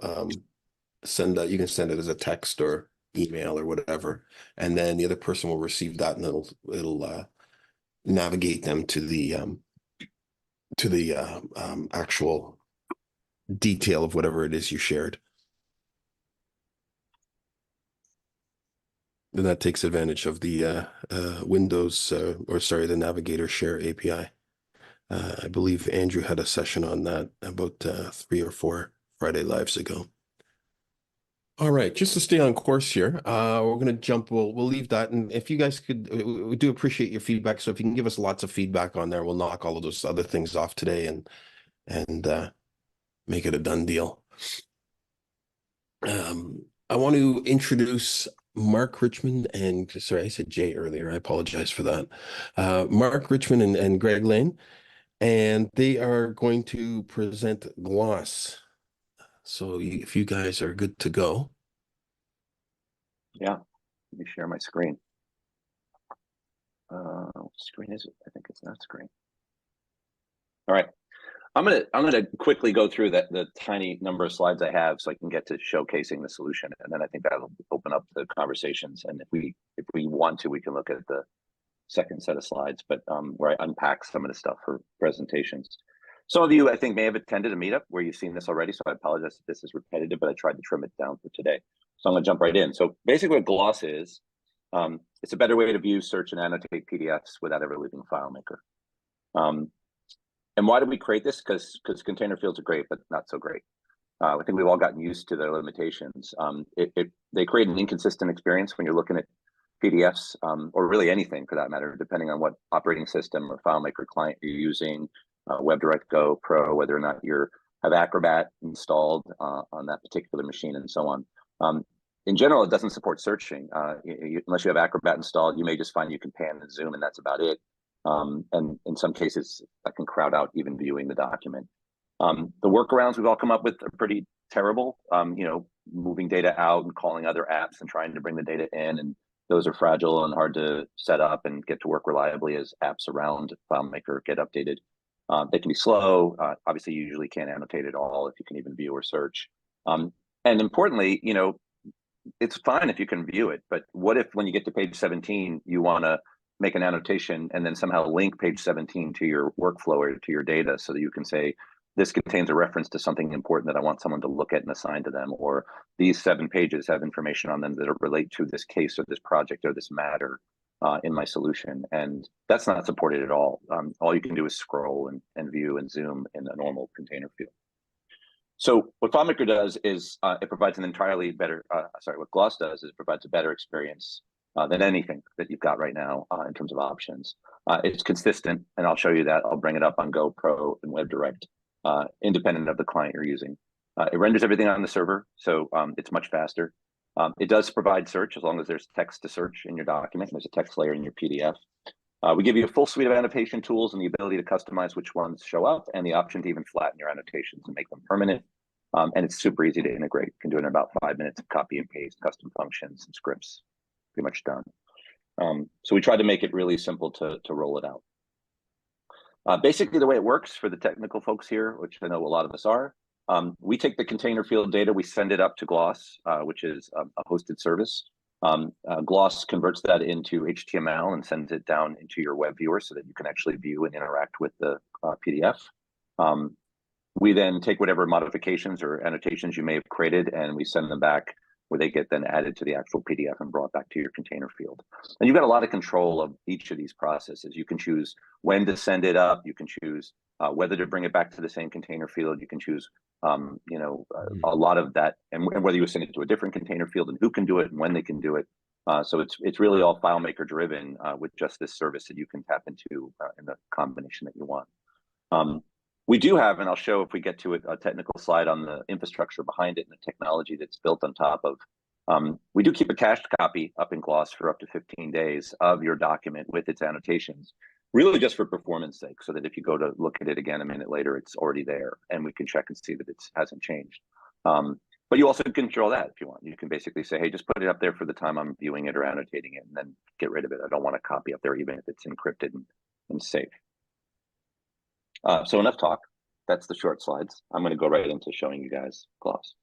A: send that. You can send it as a text or email or whatever, and then the other person will receive that, and it'll navigate them to the actual detail of whatever it is you shared. And that takes advantage of the Windows, the Navigator Share API. I believe Andrew had a session on that about 3 or 4 Friday Lives ago. All right, just to stay on course here, we're going to jump. We'll leave that, and if you guys could, we do appreciate your feedback. So if you can give us lots of feedback on there, we'll knock all of those other things off today and make it a done deal. I want to introduce Mark Richman and, sorry, I said Jay earlier. I apologize for that. Mark Richman and Greg Lane, and they are going to present Gloss. So if you guys are good to go.
E: Yeah, let me share my screen. What screen is it? I think it's that screen. All right. I'm gonna quickly go through the tiny number of slides I have so I can get to showcasing the solution, and then I think that'll open up the conversations. And if we want to, we can look at the second set of slides, but where I unpack some of the stuff for presentations. Some of you, I think, may have attended a meetup where you've seen this already, so I apologize if this is repetitive, but I tried to trim it down for today. So I'm gonna jump right in. So basically what Gloss is, it's a better way to view, search, and annotate PDFs without ever leaving FileMaker. And why did we create this? Because container fields are great, but not so great. I think we've all gotten used to their limitations. They create an inconsistent experience when you're looking at PDFs, or really anything for that matter, depending on what operating system or FileMaker client you're using, WebDirect Go Pro, whether or not you have Acrobat installed on that particular machine, and so on. In general, it doesn't support searching. Unless you have Acrobat installed, you may just find you can pan and zoom, and that's about it. And in some cases, that can crowd out even viewing the document. The workarounds we've all come up with are pretty terrible. Moving data out and calling other apps and trying to bring the data in, and those are fragile and hard to set up and get to work reliably as apps around FileMaker get updated. They can be slow. Obviously, you usually can't annotate at all if you can even view or search. And importantly, it's fine if you can view it, but what if when you get to page 17, you want to make an annotation and then somehow link page 17 to your workflow or to your data so that you can say, this contains a reference to something important that I want someone to look at and assign to them, or these 7 pages have information on them that relate to this case or this project or this matter in my solution. And that's not supported at all. All you can do is scroll and view and zoom in a normal container field. So what FileMaker does is it provides an entirely better, what Gloss does is it provides a better experience than anything that you've got right now in terms of options. It's consistent, and I'll show you that. I'll bring it up on Go Pro and WebDirect, independent of the client you're using. It renders everything on the server, so it's much faster. It does provide search as long as there's text to search in your document. There's a text layer in your PDF. We give you a full suite of annotation tools and the ability to customize which ones show up, and the option to even flatten your annotations and make them permanent. And it's super easy to integrate. You can do it in about 5 minutes of copy and paste, custom functions and scripts, pretty much done. So we tried to make it really simple to roll it out. Basically, the way it works for the technical folks here, which I know a lot of us are, we take the container field data, we send it up to Gloss, which is a hosted service. Gloss converts that into HTML and sends it down into your web viewer so that you can actually view and interact with the PDF. We then take whatever modifications or annotations you may have created, and we send them back where they get then added to the actual PDF and brought back to your container field. And you've got a lot of control of each of these processes. You can choose when to send it up. You can choose whether to bring it back to the same container field. You can choose, a lot of that, and whether you send it to a different container field and who can do it and when they can do it. So it's really all FileMaker driven with just this service that you can tap into in the combination that you want. We do have, and I'll show if we get to it, a technical slide on the infrastructure behind it and the technology that's built on top of. We do keep a cached copy up in Gloss for up to 15 days of your document with its annotations, really just for performance sake, so that if you go to look at it again a minute later, it's already there and we can check and see that it hasn't changed. But you also can control that if you want. You can basically say, hey, just put it up there for the time I'm viewing it or annotating it, and then get rid of it. I don't want a copy up there, even if it's encrypted and safe. So enough talk. That's the short slides. I'm going to go right into showing you guys Gloss.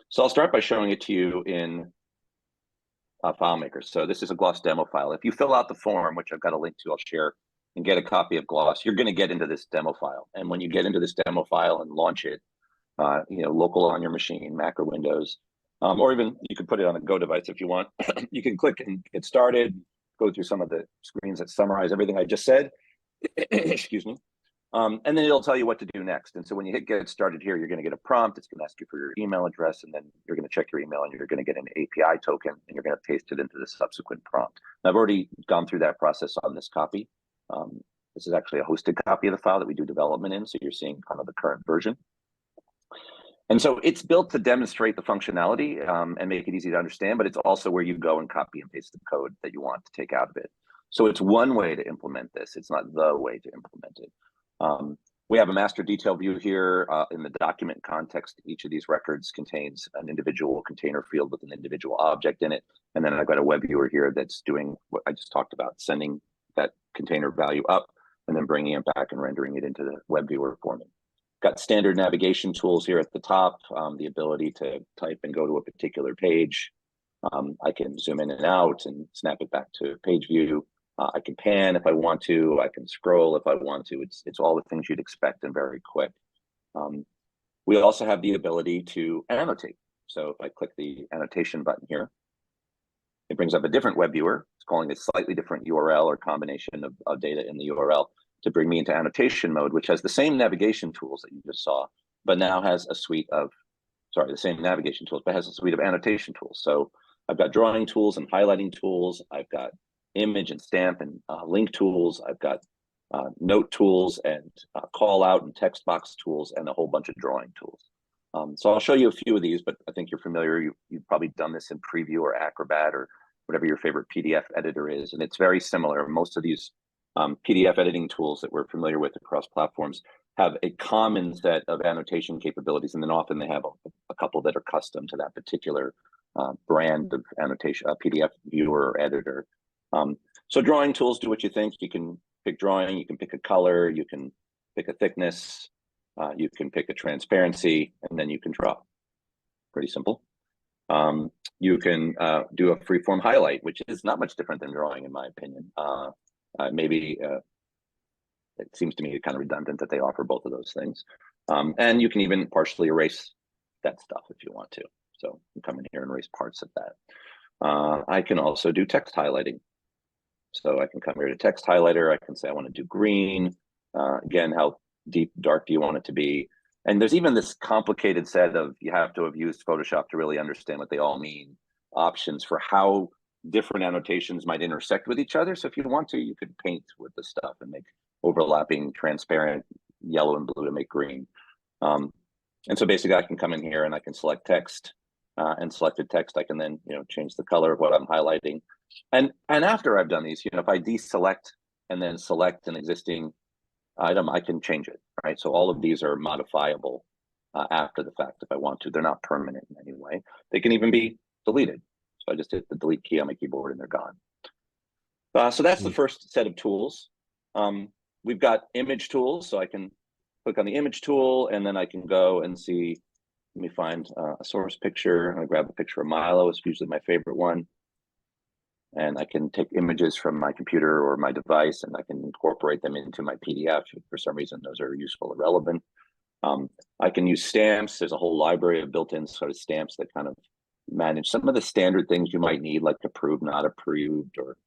E: So I'll start by showing it to you in FileMaker. So this is a Gloss demo file. If you fill out the form, which I've got a link to, I'll share, and get a copy of Gloss, you're going to get into this demo file. And when you get into this demo file and launch it, local on your machine, Mac or Windows, or even you could put it on a Go device if you want. You can click and get started, go through some of the screens that summarize everything I just said. Excuse me. And then it'll tell you what to do next. And so when you hit get started here, you're going to get a prompt. It's going to ask you for your email address, and then you're going to check your email and you're going to get an API token, and you're going to paste it into the subsequent prompt. Now, I've already gone through that process on this copy. This is actually a hosted copy of the file that we do development in. So you're seeing kind of the current version. And so it's built to demonstrate the functionality and make it easy to understand, but it's also where you go and copy and paste the code that you want to take out of it. So it's one way to implement this. It's not the way to implement it. We have a master detail view here in the document context. Each of these records contains an individual container field with an individual object in it. And then I've got a web viewer here that's doing what I just talked about, sending that container value up and then bringing it back and rendering it into the web viewer for me. Got standard navigation tools here at the top, the ability to type and go to a particular page. I can zoom in and out and snap it back to page view. I can pan if I want to. I can scroll if I want to. It's all the things you'd expect and very quick. We also have the ability to annotate. So if I click the annotation button here, it brings up a different web viewer. It's calling a slightly different URL or combination of data in the URL to bring me into annotation mode, which has the same navigation tools that you just saw, but now has a suite of, the same navigation tools, but has a suite of annotation tools. So I've got drawing tools and highlighting tools. I've got image and stamp and link tools. I've got note tools and call out and text box tools and a whole bunch of drawing tools. So I'll show you a few of these, but I think you're familiar. You've probably done this in Preview or Acrobat or whatever your favorite PDF editor is. And it's very similar. Most of these PDF editing tools that we're familiar with across platforms have a common set of annotation capabilities. And then often they have a couple that are custom to that particular brand of annotation, PDF viewer or editor. So drawing tools do what you think. You can pick drawing, you can pick a color, you can pick a thickness, you can pick a transparency, and then you can draw. Pretty simple. You can do a freeform highlight, which is not much different than drawing, in my opinion. Maybe it seems to me kind of redundant that they offer both of those things. And you can even partially erase that stuff if you want to. So you come in here and erase parts of that. I can also do text highlighting. So I can come here to text highlighter. I can say I want to do green. Again, how deep, dark do you want it to be? And there's even this complicated set of, you have to have used Photoshop to really understand what they all mean, options for how different annotations might intersect with each other. So if you want to, you could paint with the stuff and make overlapping transparent yellow and blue to make green. And so basically I can come in here and I can select text, and selected text, I can then, change the color of what I'm highlighting. And after I've done these, if I deselect and then select an existing item, I can change it, right? So all of these are modifiable after the fact if I want to. They're not permanent in any way. They can even be deleted. So I just hit the delete key on my keyboard and they're gone. So that's the first set of tools. We've got image tools, so I can click on the image tool and then I can go and see, let me find a source picture. I'm gonna grab a picture of Milo, it's usually my favorite one. And I can take images from my computer or my device and I can incorporate them into my PDF if for some reason those are useful or relevant. I can use stamps. There's a whole library of built-in sort of stamps that kind of manage some of the standard things you might need, like approved, not approved, or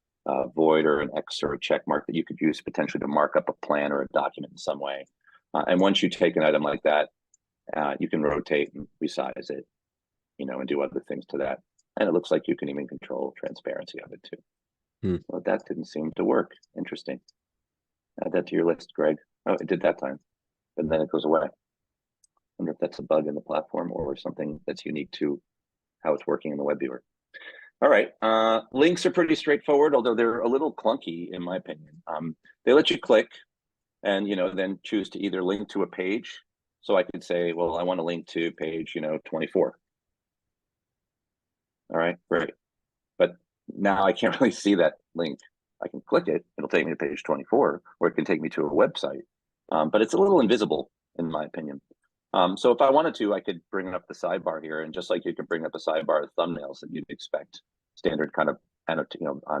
E: void, or an X or a check mark that you could use potentially to mark up a plan or a document in some way. And once you take an item like that, you can rotate and resize it, and do other things to that. And it looks like you can even control transparency of it too. Well, that didn't seem to work. Interesting. Add that to your list, Greg. Oh, it did that time, but then it goes away. I wonder if that's a bug in the platform or something that's unique to how it's working in the web viewer. All right, links are pretty straightforward, although they're a little clunky in my opinion. They let you click and then choose to either link to a page. So I could say, well, I want to link to page 24. All right, great. But now I can't really see that link. I can click it, it'll take me to page 24, or it can take me to a website. But it's a little invisible in my opinion. So if I wanted to, I could bring up the sidebar here, and just like you could bring up a sidebar of thumbnails that you'd expect, standard kind of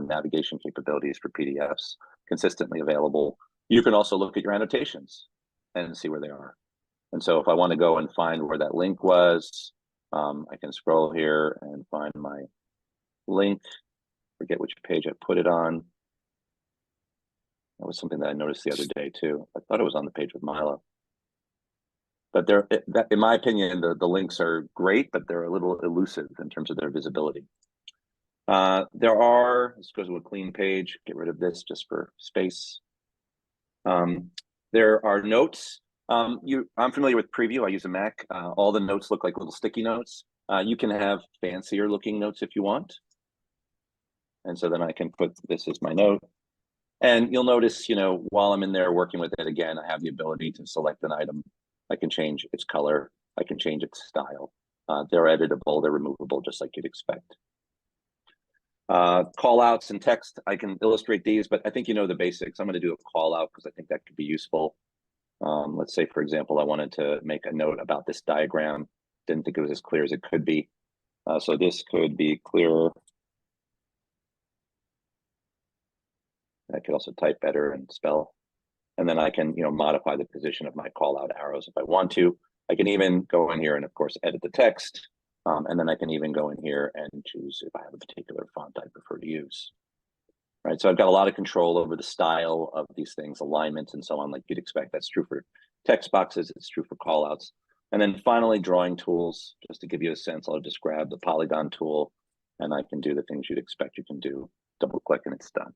E: navigation capabilities for PDFs, consistently available. You can also look at your annotations and see where they are. And so if I want to go and find where that link was, I can scroll here and find my link, forget which page I put it on. That was something that I noticed the other day too. I thought it was on the page with Milo. But in my opinion, the links are great, but they're a little elusive in terms of their visibility. This goes to a clean page, get rid of this just for space. There are notes. I'm familiar with Preview, I use a Mac. All the notes look like little sticky notes. You can have fancier looking notes if you want. And so then I can put this as my note. And you'll notice, while I'm in there working with it, again, I have the ability to select an item. I can change its color. I can change its style. They're editable, they're removable, just like you'd expect. Call outs and text, I can illustrate these, but I think the basics. I'm going to do a call out because I think that could be useful. Let's say, for example, I wanted to make a note about this diagram. Didn't think it was as clear as it could be. So this could be clearer. I could also type better and spell. And then I can, modify the position of my call out arrows if I want to. I can even go in here and of course edit the text. And then I can even go in here and choose if I have a particular font I prefer to use. Right, so I've got a lot of control over the style of these things, alignments and so on, like you'd expect. That's true for text boxes, it's true for call outs. And then finally, drawing tools, just to give you a sense, I'll just grab the polygon tool and I can do the things you'd expect you can do. Double click and it's done.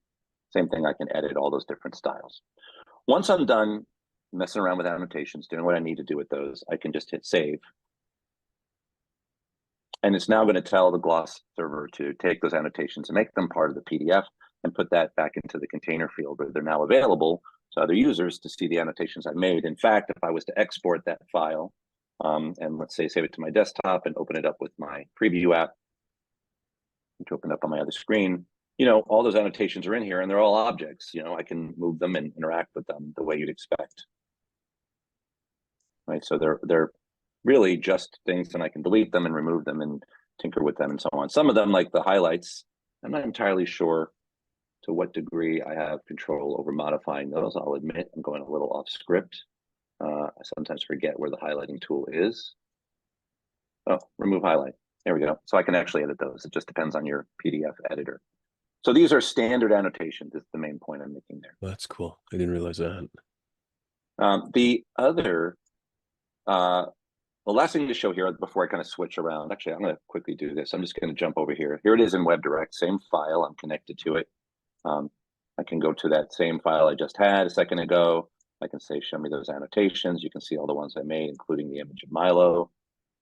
E: Same thing, I can edit all those different styles. Once I'm done messing around with annotations, doing what I need to do with those, I can just hit save. And it's now going to tell the Gloss server to take those annotations and make them part of the PDF and put that back into the container field where they're now available to other users to see the annotations I made. In fact, if I was to export that file and let's say save it to my desktop and open it up with my preview app, to open up on my other screen, you know, all those annotations are in here and they're all objects. You know, I can move them and interact with them the way you'd expect. Right, so they're really just things, and I can delete them and remove them and tinker with them and so on. Some of them, like the highlights, I'm not entirely sure to what degree I have control over modifying those. I'll admit I'm going a little off script. I sometimes forget where the highlighting tool is. Oh, remove highlight. There we go. So I can actually edit those. It just depends on your PDF editor. So these are standard annotations. Is the main point I'm making there.
A: That's cool. I didn't realize that.
E: The other, the last thing to show here before I kind of switch around, actually, I'm going to quickly do this. I'm just going to jump over here. Here it is in WebDirect, same file. I'm connected to it. I can go to that same file I just had a second ago. I can say, show me those annotations. You can see all the ones I made, including the image of Milo.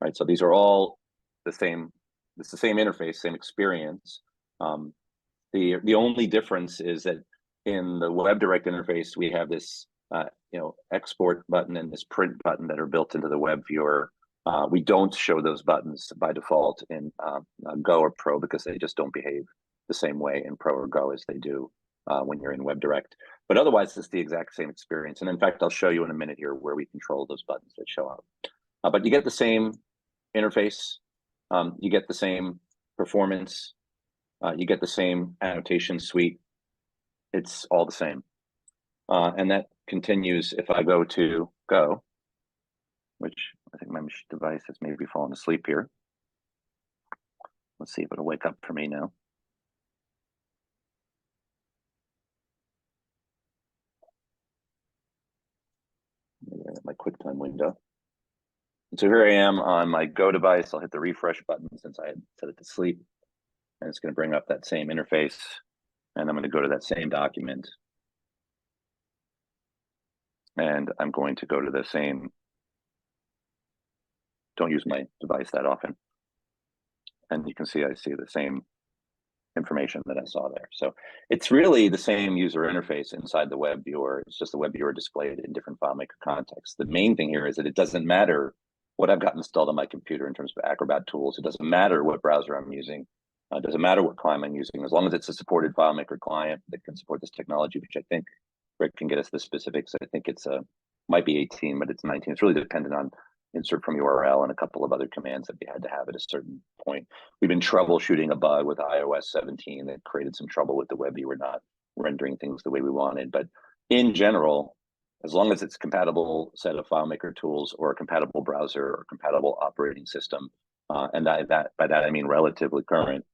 E: Right, so these are all the same. It's the same interface, same experience. The only difference is that in the WebDirect interface, we have this export button and this print button that are built into the web viewer. We don't show those buttons by default in Go or Pro because they just don't behave the same way in Pro or Go as they do when you're in WebDirect. But otherwise, it's the exact same experience. And in fact, I'll show you in a minute here where we control those buttons that show up. But you get the same interface, you get the same performance, you get the same annotation suite. It's all the same. And that continues if I go to Go, which I think my device has maybe fallen asleep here. Let's see if it'll wake up for me now. My QuickTime window. And so here I am on my Go device. I'll hit the refresh button since I had set it to sleep. And it's going to bring up that same interface. And I'm going to go to that same document. And I'm going to go to the same. Don't use my device that often. And you can see I see the same information that I saw there. So it's really the same user interface inside the web viewer. It's just the web viewer displayed in different FileMaker contexts. The main thing here is that it doesn't matter what I've got installed on my computer in terms of Acrobat tools. It doesn't matter what browser I'm using. It doesn't matter what client I'm using, as long as it's a supported FileMaker client that can support this technology, which I think Rick can get us the specifics. I think it's might be 18, but it's 19. It's really dependent on insert from URL and a couple of other commands that we had to have at a certain point. We've been troubleshooting a bug with iOS 17 that created some trouble with the web viewer not rendering things the way we wanted. But in general, as long as it's a compatible set of FileMaker tools or a compatible browser or compatible operating system, and by that I mean relatively current,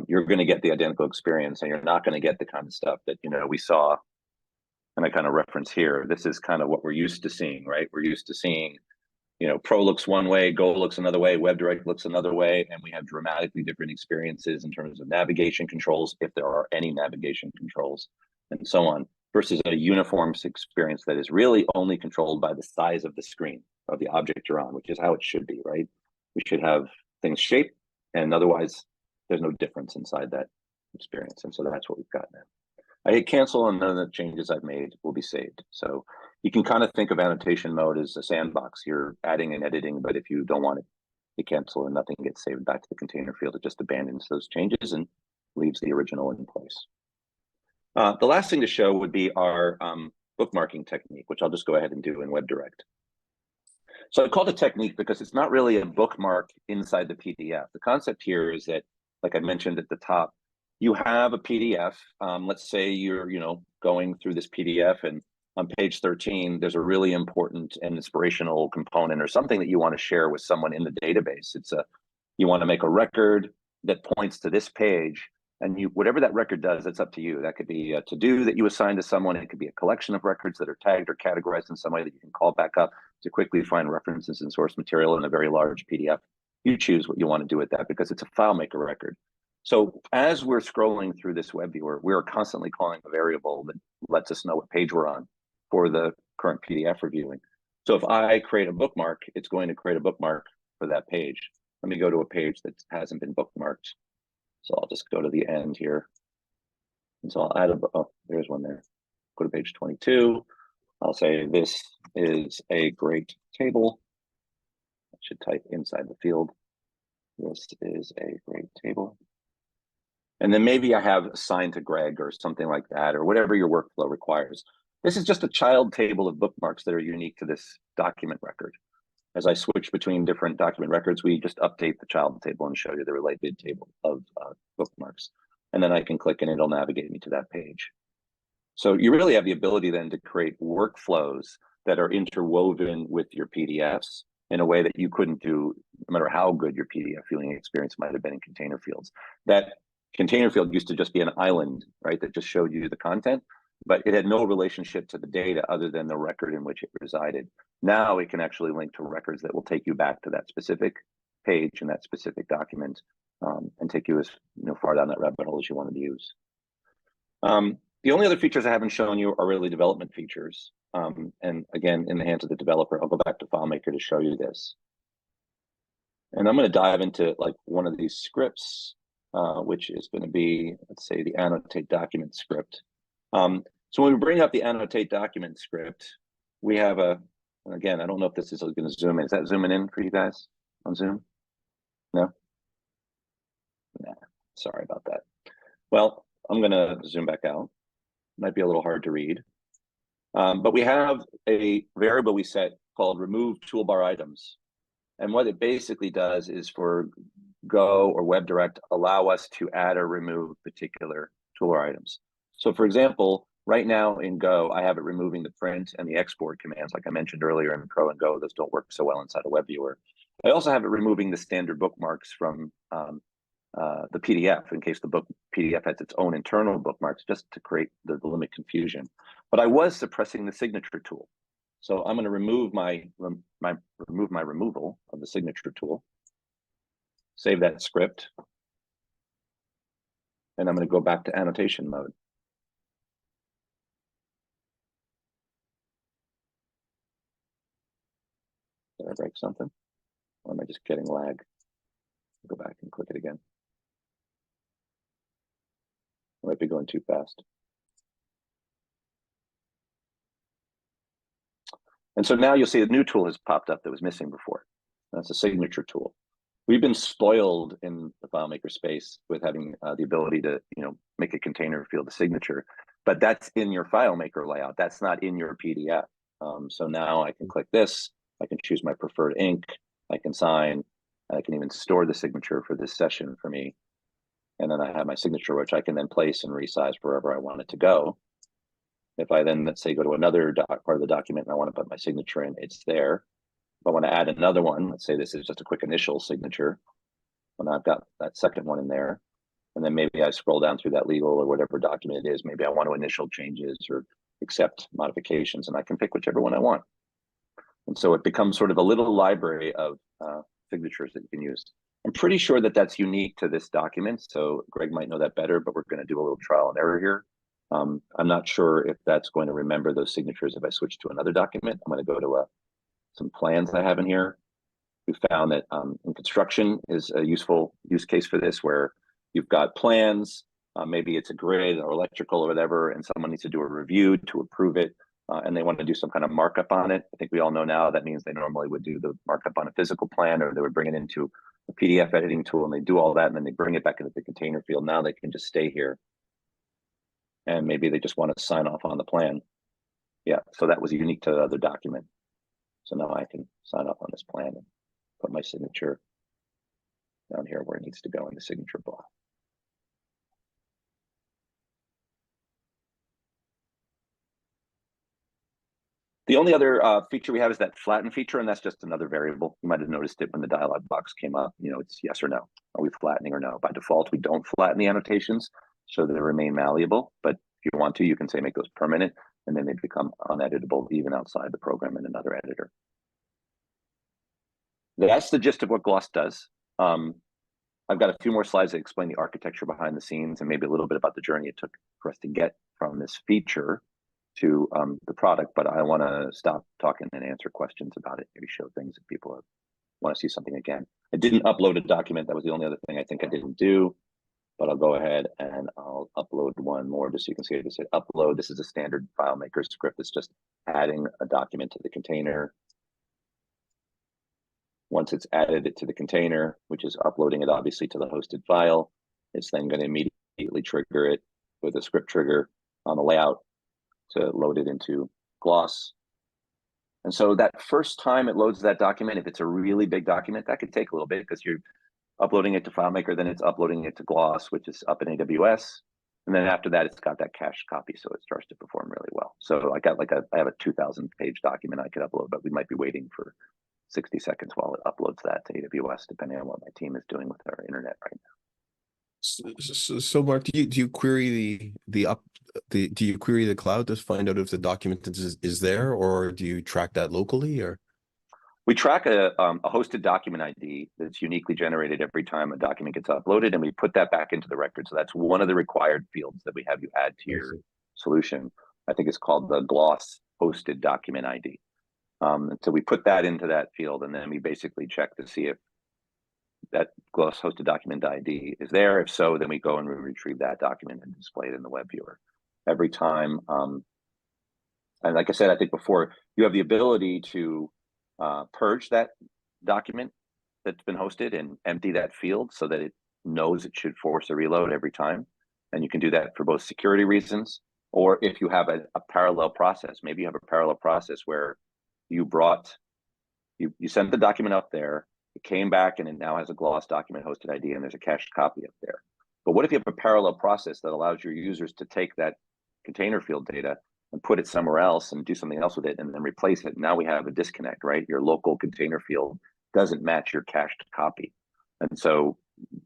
E: you're going to get the identical experience, and you're not going to get the kind of stuff that we saw. And I kind of reference here. This is kind of what we're used to seeing, right? We're used to seeing Pro looks one way, Go looks another way, WebDirect looks another way, and we have dramatically different experiences in terms of navigation controls, if there are any navigation controls, and so on, versus a uniform experience that is really only controlled by the size of the screen of the object you're on, which is how it should be, right? We should have things shaped, and otherwise there's no difference inside that experience. And so that's what we've got now. I hit cancel, and none of the changes I've made will be saved. So you can kind of think of annotation mode as a sandbox. You're adding and editing, but if you don't want it, you cancel and nothing gets saved back to the container field. It just abandons those changes and leaves the original in place. The last thing to show would be our bookmarking technique, which I'll just go ahead and do in WebDirect. So I called it technique because it's not really a bookmark inside the PDF. The concept here is that, like I mentioned at the top, you have a PDF. Let's say you're, going through this PDF, and on page 13, there's a really important and inspirational component or something that you want to share with someone in the database. You want to make a record that points to this page, and whatever that record does, it's up to you. That could be a to-do that you assign to someone. It could be a collection of records that are tagged or categorized in some way that you can call back up to quickly find references and source material in a very large PDF. You choose what you want to do with that because it's a FileMaker record. So as we're scrolling through this web viewer, we're constantly calling a variable that lets us know what page we're on for the current PDF reviewing. So if I create a bookmark, it's going to create a bookmark for that page. Let me go to a page that hasn't been bookmarked. So I'll just go to the end here. And so I'll add oh, there's one there. Go to page 22. I'll say this is a great table. I should type inside the field. This is a great table. And then maybe I have assigned to Greg or something like that, or whatever your workflow requires. This is just a child table of bookmarks that are unique to this document record. As I switch between different document records, we just update the child table and show you the related table of bookmarks. And then I can click and it'll navigate me to that page. So you really have the ability then to create workflows that are interwoven with your PDFs in a way that you couldn't do no matter how good your PDF viewing experience might have been in container fields. That container field used to just be an island, right, that just showed you the content, but it had no relationship to the data other than the record in which it resided. Now it can actually link to records that will take you back to that specific page and that specific document, and take you as far down that rabbit hole as you wanted to use. The only other features I haven't shown you are really development features. And again, in the hands of the developer, I'll go back to FileMaker to show you this. And I'm going to dive into like one of these scripts, which is going to be, let's say, the annotate document script. So when we bring up the annotate document script, we have and again, I don't know if this is going to zoom in. Is that zooming in for you guys on Zoom? No? Nah, sorry about that. Well, I'm going to zoom back out. Might be a little hard to read. But we have a variable we set called remove toolbar items. And what it basically does is for Go or WebDirect, allow us to add or remove particular toolbar items. So for example, right now in Go, I have it removing the print and the export commands, like I mentioned earlier in Pro and Go. Those don't work so well inside a web viewer. I also have it removing the standard bookmarks from the PDF in case the PDF has its own internal bookmarks, just to create the limit confusion. But I was suppressing the signature tool. So I'm going to remove my removal of the signature tool, save that script, and I'm going to go back to annotation mode. Did I break something? Or am I just getting lag? Go back and click it again. I might be going too fast. And so now you'll see a new tool has popped up that was missing before. That's a signature tool. We've been spoiled in the FileMaker space with having the ability to, make a container field a signature, but that's in your FileMaker layout. That's not in your PDF. So now I can click this. I can choose my preferred ink. I can sign. I can even store the signature for this session for me. And then I have my signature, which I can then place and resize wherever I want it to go. If I then, let's say, go to another part of the document and I want to put my signature in, it's there. If I want to add another one, let's say this is just a quick initial signature, and I've got that second one in there. And then maybe I scroll down through that legal or whatever document it is. Maybe I want to initial changes or accept modifications, and I can pick whichever one I want. And so it becomes sort of a little library of signatures that you can use. I'm pretty sure that that's unique to this document. So Greg might know that better, but we're going to do a little trial and error here. I'm not sure if that's going to remember those signatures if I switch to another document. I'm going to go to some plans I have in here. We found that in construction is a useful use case for this, where you've got plans, maybe it's a grid or electrical or whatever, and someone needs to do a review to approve it, and they want to do some kind of markup on it. I think we all know now that means they normally would do the markup on a physical plan, or they would bring it into a PDF editing tool, and they do all that, and then they bring it back into the container field. Now they can just stay here, and maybe they just want to sign off on the plan. Yeah, so that was unique to the other document. So now I can sign off on this plan and put my signature down here where it needs to go in the signature block. The only other feature we have is that flatten feature, and that's just another variable. You might have noticed it when the dialog box came up. It's yes or no. Are we flattening or no? By default, we don't flatten the annotations, so they remain malleable. But if you want to, you can say make those permanent, and then they become uneditable even outside the program in another editor. That's the gist of what Gloss does. I've got a few more slides that explain the architecture behind the scenes and maybe a little bit about the journey it took for us to get from this feature to the product, but I want to stop talking and answer questions about it, maybe show things that people want to see something again. I didn't upload a document. That was the only other thing I think I didn't do, but I'll go ahead and I'll upload one more just so you can see it. Just hit upload. This is a standard FileMaker script. It's just adding a document to the container. Once it's added it to the container, which is uploading it obviously to the hosted file, it's then going to immediately trigger it with a script trigger on the layout to load it into Gloss. And so that first time it loads that document, if it's a really big document, that could take a little bit because you're uploading it to FileMaker, then it's uploading it to Gloss, which is up in AWS. And then after that, it's got that cached copy, so it starts to perform really well. So I have a 2,000 page document I could upload, but we might be waiting for 60 seconds while it uploads that to AWS, depending on what my team is doing with our internet right now.
A: So Mark, do you query do you query the cloud to find out if the document is there, or do you track that locally, or?
E: We track a hosted document ID that's uniquely generated every time a document gets uploaded, and we put that back into the record. So that's one of the required fields that we have you add to your solution. I think it's called the Gloss hosted document ID. And so we put that into that field, and then we basically check to see if that Gloss hosted document ID is there. If so, then we go and we retrieve that document and display it in the web viewer every time. And like I said, I think before, you have the ability to purge that document that's been hosted and empty that field so that it knows it should force a reload every time. And you can do that for both security reasons, or if you have a parallel process. Maybe you have a parallel process where you sent the document up there, it came back, and it now has a Gloss document hosted ID, and there's a cached copy up there. But what if you have a parallel process that allows your users to take that container field data and put it somewhere else and do something else with it and then replace it? Now we have a disconnect, right? Your local container field doesn't match your cached copy. And so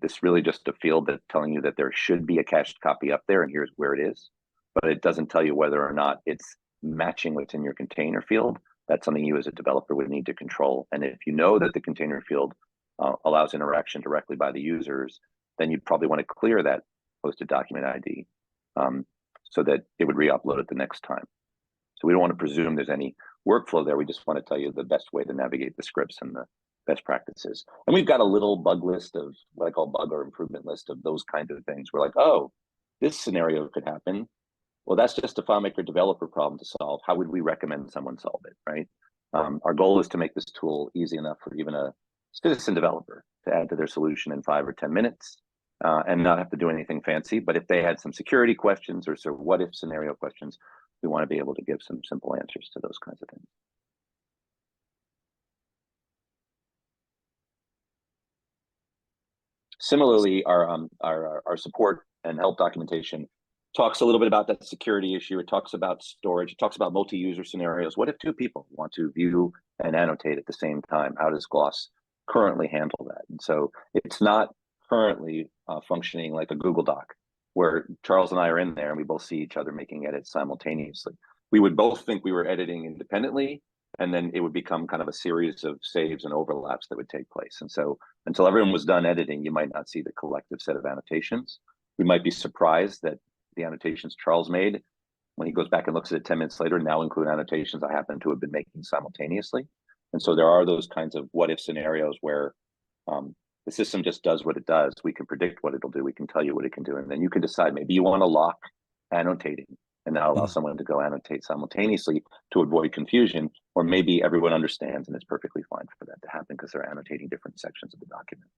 E: this really just a field that's telling you that there should be a cached copy up there and here's where it is, but it doesn't tell you whether or not it's matching what's in your container field. That's something you as a developer would need to control. And if you know that the container field allows interaction directly by the users, then you'd probably want to clear that hosted document ID so that it would re-upload it the next time. So we don't want to presume there's any workflow there. We just want to tell you the best way to navigate the scripts and the best practices. And we've got a little bug list of what I call bug or improvement list of those kinds of things. We're like, oh, this scenario could happen. Well, that's just a FileMaker developer problem to solve. How would we recommend someone solve it, right? Our goal is to make this tool easy enough for even a citizen developer to add to their solution in 5 or 10 minutes and not have to do anything fancy. But if they had some security questions or sort of what if scenario questions, we want to be able to give some simple answers to those kinds of things. Similarly, our support and help documentation talks a little bit about that security issue. It talks about storage. It talks about multi-user scenarios. What if 2 people want to view and annotate at the same time? How does Gloss currently handle that? And so it's not currently functioning like a Google Doc where Charles and I are in there and we both see each other making edits simultaneously. We would both think we were editing independently, and then it would become kind of a series of saves and overlaps that would take place. And so until everyone was done editing, you might not see the collective set of annotations. We might be surprised that the annotations Charles made, when he goes back and looks at it 10 minutes later, now include annotations I happen to have been making simultaneously. And so there are those kinds of what if scenarios where the system just does what it does. We can predict what it'll do. We can tell you what it can do. And then you can decide, maybe you want to lock annotating and now allow someone to go annotate simultaneously to avoid confusion, or maybe everyone understands and it's perfectly fine for that to happen because they're annotating different sections of the document.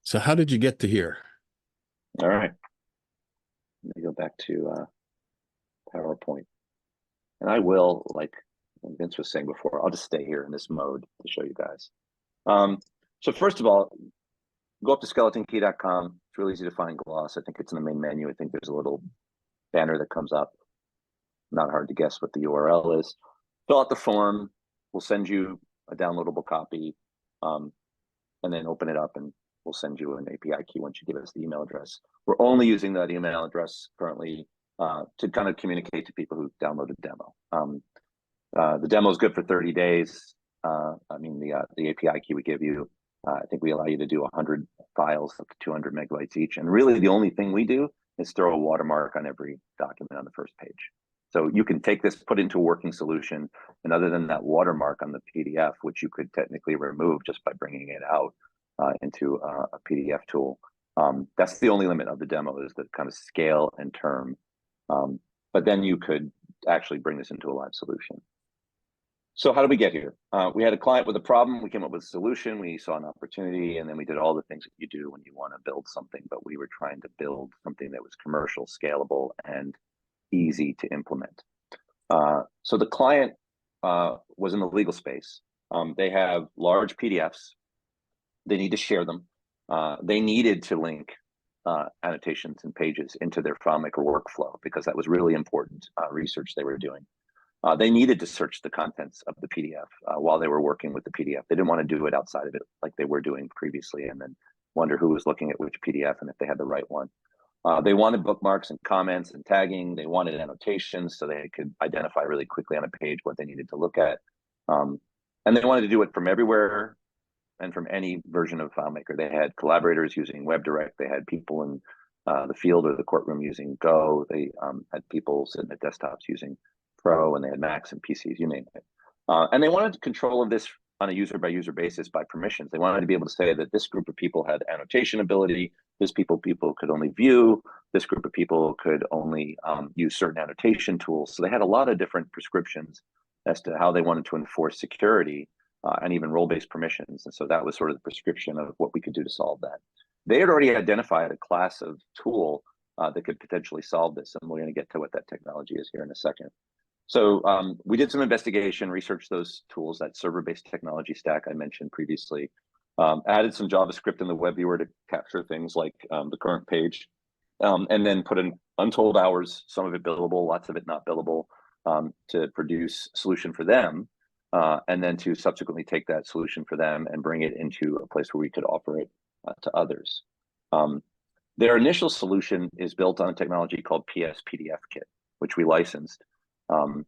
A: So how did you get to here?
E: All right. Let me go back to PowerPoint. And I will, like Vince was saying before, I'll just stay here in this mode to show you guys. So first of all, go up to skeletonkey.com. It's really easy to find Gloss. I think it's in the main menu. I think there's a little banner that comes up. Not hard to guess what the URL is. Fill out the form. We'll send you a downloadable copy, and then open it up and we'll send you an API key once you give us the email address. We're only using that email address currently to kind of communicate to people who download a demo. The demo is good for 30 days. I mean, the API key we give you, I think we allow you to do 100 files up to 200 megabytes each. And really the only thing we do is throw a watermark on every document on the first page. So you can take this, put into a working solution, and other than that watermark on the PDF, which you could technically remove just by bringing it out into a PDF tool, that's the only limit of the demo, is the kind of scale and term. But then you could actually bring this into a live solution. So how did we get here? We had a client with a problem. We came up with a solution. We saw an opportunity, and then we did all the things that you do when you want to build something. But we were trying to build something that was commercial, scalable, and easy to implement. So the client was in the legal space. They have large PDFs. They need to share them. They needed to link annotations and pages into their FileMaker workflow because that was really important research they were doing. They needed to search the contents of the PDF while they were working with the PDF. They didn't want to do it outside of it like they were doing previously and then wonder who was looking at which PDF and if they had the right one. They wanted bookmarks and comments and tagging. They wanted annotations so they could identify really quickly on a page what they needed to look at. And they wanted to do it from everywhere and from any version of FileMaker. They had collaborators using WebDirect. They had people in the field or the courtroom using Go. They had people sitting at desktops using Pro, and they had Macs and PCs, you name it. And they wanted control of this on a user-by-user basis by permissions. They wanted to be able to say that this group of people had annotation ability, this people could only view, this group of people could only use certain annotation tools. So they had a lot of different prescriptions as to how they wanted to enforce security and even role-based permissions. And so that was sort of the prescription of what we could do to solve that. They had already identified a class of tool that could potentially solve this, and we're going to get to what that technology is here in a second. So we did some investigation, researched those tools, that server-based technology stack I mentioned previously, added some JavaScript in the web viewer to capture things like the current page, and then put in untold hours, some of it billable, lots of it not billable, to produce a solution for them, and then to subsequently take that solution for them and bring it into a place where we could offer it to others. Their initial solution is built on a technology called PS PDF Kit, which we licensed. There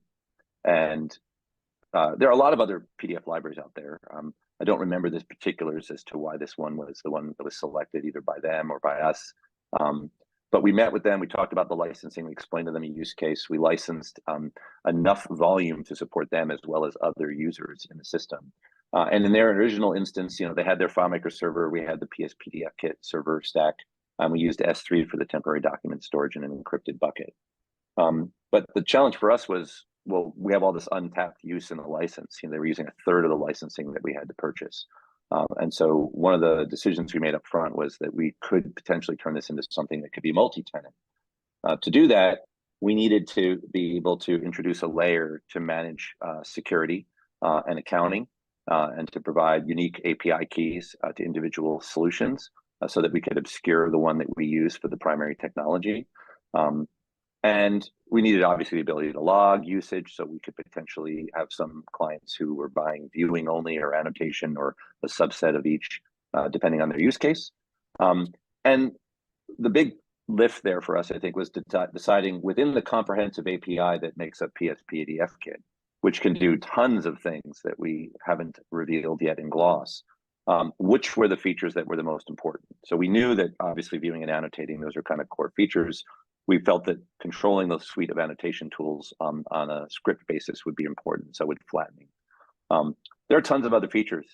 E: are a lot of other PDF libraries out there. I don't remember the particulars as to why this one was the one that was selected either by them or by us. But we met with them, we talked about the licensing, we explained to them a use case. We licensed enough volume to support them as well as other users in the system. And in their original instance, they had their FileMaker server, we had the PS PDF Kit server stack, and we used S3 for the temporary document storage in an encrypted bucket. But the challenge for us was, well, we have all this untapped use in the license. They were using a third of the licensing that we had to purchase. And so one of the decisions we made up front was that we could potentially turn this into something that could be multi-tenant. To do that, we needed to be able to introduce a layer to manage security and accounting and to provide unique API keys to individual solutions so that we could obscure the one that we use for the primary technology. And we needed, obviously, the ability to log usage, so we could potentially have some clients who were buying viewing only or annotation or a subset of each, depending on their use case. And the big lift there for us, I think, was deciding within the comprehensive API that makes up PS PDF Kit, which can do tons of things that we haven't revealed yet in Gloss, which were the features that were the most important. So we knew that, obviously, viewing and annotating, those are kind of core features. We felt that controlling those suite of annotation tools on a script basis would be important, so would flattening. There are tons of other features,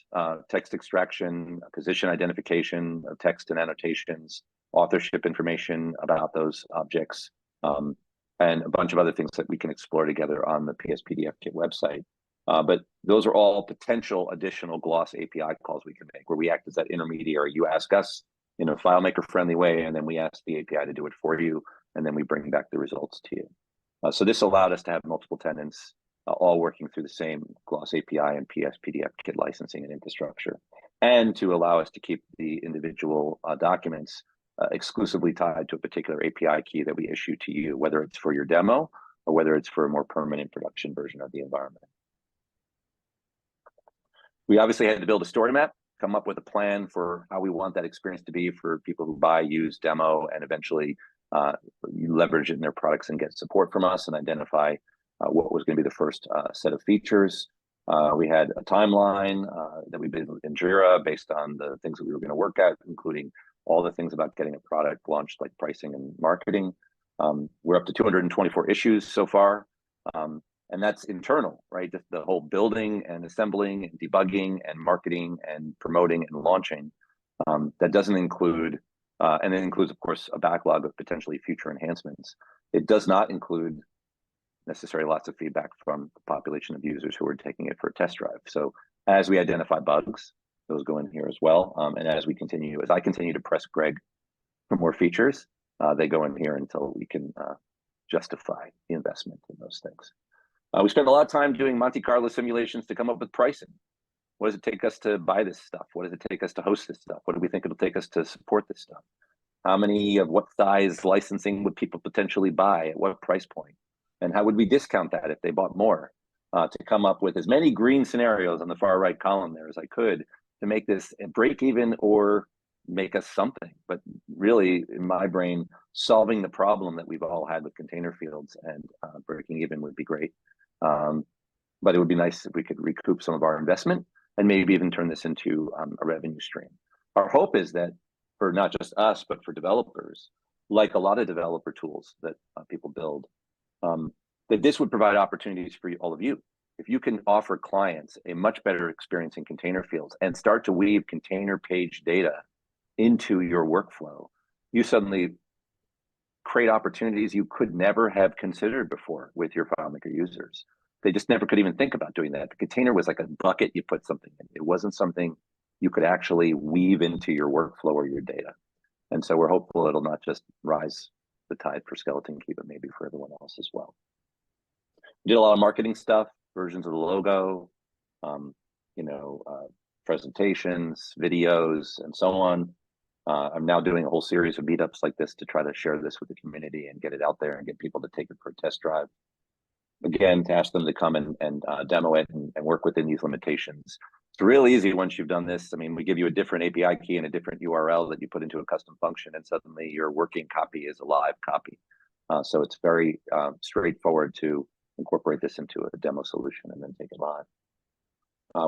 E: text extraction, position identification of text and annotations, authorship information about those objects, and a bunch of other things that we can explore together on the PS PDF Kit website. But those are all potential additional Gloss API calls we can make, where we act as that intermediary. You ask us in a FileMaker-friendly way, and then we ask the API to do it for you, and then we bring back the results to you. So this allowed us to have multiple tenants all working through the same Gloss API and PS PDF Kit licensing and infrastructure, and to allow us to keep the individual documents exclusively tied to a particular API key that we issue to you, whether it's for your demo or whether it's for a more permanent production version of the environment. We obviously had to build a story map, come up with a plan for how we want that experience to be for people who buy, use, demo, and eventually you leverage it in their products and get support from us and identify what was going to be the first set of features. We had a timeline that we did in Jira based on the things that we were going to work at, including all the things about getting a product launched, like pricing and marketing. We're up to 224 issues so far. And that's internal, right? The whole building and assembling and debugging and marketing and promoting and launching. That doesn't include, and it includes, of course, a backlog of potentially future enhancements. It does not include necessarily lots of feedback from the population of users who are taking it for a test drive. So as we identify bugs, those go in here as well. And as I continue to press Greg for more features, they go in here until we can justify the investment in those things. We spent a lot of time doing Monte Carlo simulations to come up with pricing. What does it take us to buy this stuff? What does it take us to host this stuff? What do we think it'll take us to support this stuff? How many of what size licensing would people potentially buy at what price point? And how would we discount that if they bought more? To come up with as many green scenarios on the far right column there as I could to make this a break even or make us something. But really, in my brain, solving the problem that we've all had with container fields and breaking even would be great. But it would be nice if we could recoup some of our investment and maybe even turn this into a revenue stream. Our hope is that for not just us, but for developers, like a lot of developer tools that people build, that this would provide opportunities for all of you. If you can offer clients a much better experience in container fields and start to weave container page data into your workflow, you suddenly create opportunities you could never have considered before with your FileMaker users. They just never could even think about doing that. The container was like a bucket you put something in. It wasn't something you could actually weave into your workflow or your data. And so we're hopeful it'll not just rise the tide for Skeleton Key, but maybe for everyone else as well. We did a lot of marketing stuff, versions of the logo, presentations, videos, and so on. I'm now doing a whole series of meetups like this to try to share this with the community and get it out there and get people to take it for a test drive. Again, to ask them to come and demo it and work within these limitations. It's real easy once you've done this. I mean, we give you a different API key and a different URL that you put into a custom function, and suddenly your working copy is a live copy. So it's very straightforward to incorporate this into a demo solution and then take it live.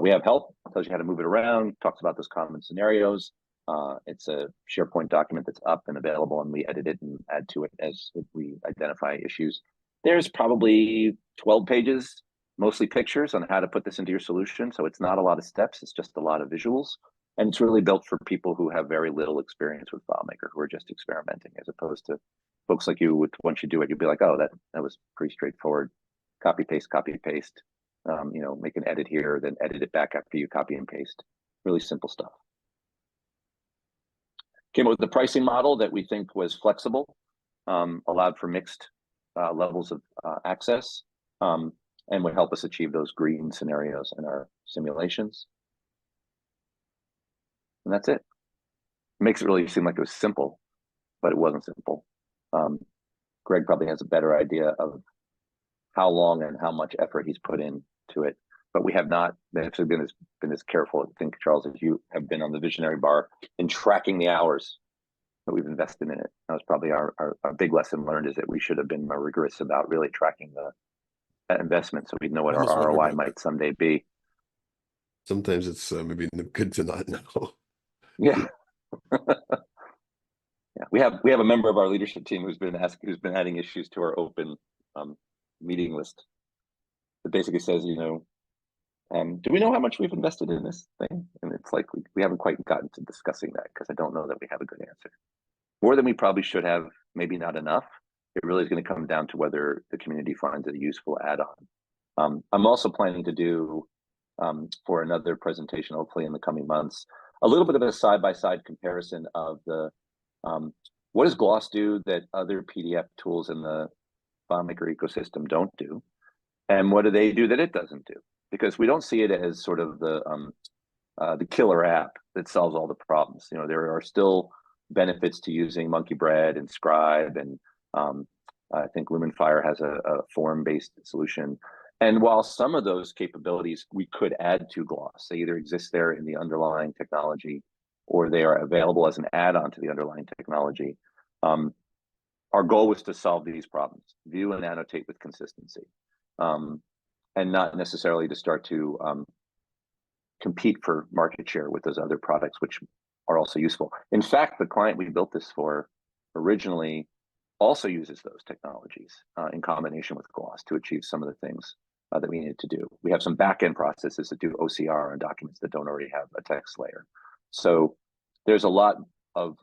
E: We have help, tells you how to move it around, talks about those common scenarios. It's a SharePoint document that's up and available, and we edit it and add to it as we identify issues. There's probably 12 pages, mostly pictures, on how to put this into your solution. So it's not a lot of steps, it's just a lot of visuals. And it's really built for people who have very little experience with FileMaker, who are just experimenting, as opposed to folks like you, once you do it, you'll be like, oh, that was pretty straightforward. Copy, paste, make an edit here, then edit it back after you copy and paste. Really simple stuff. Came up with the pricing model that we think was flexible, allowed for mixed levels of access, and would help us achieve those green scenarios in our simulations. And that's it. It makes it really seem like it was simple, but it wasn't simple. Greg probably has a better idea of how long and how much effort he's put into it, but we have not been as careful, I think, Charles, as you have been on the visionary bar in tracking the hours that we've invested in it. That was probably our big lesson learned, is that we should have been more rigorous about really tracking that investment so we'd know what our ROI might someday be.
A: Sometimes it's maybe good to not know.
E: Yeah. Yeah, we have a member of our leadership team who's been adding issues to our open meeting list. That basically says, do we know how much we've invested in this thing? And it's like we haven't quite gotten to discussing that, because I don't know that we have a good answer. More than we probably should have, maybe not enough. It really is going to come down to whether the community finds it a useful add-on. I'm also planning to do, for another presentation, hopefully in the coming months, a little bit of a side-by-side comparison of the what does Gloss do that other PDF tools in the FileMaker ecosystem don't do, and what do they do that it doesn't do? Because we don't see it as sort of the killer app that solves all the problems. There are still benefits to using Monkey Bread and Scribe, and I think Lumenfire has a form-based solution. And while some of those capabilities we could add to Gloss, they either exist there in the underlying technology, or they are available as an add-on to the underlying technology. our goal was to solve these problems, view and annotate with consistency, and not necessarily to start to compete for market share with those other products, which are also useful. In fact, the client we built this for originally also uses those technologies in combination with Gloss to achieve some of the things that we needed to do. We have some back-end processes that do OCR on documents that don't already have a text layer. So there's a lot of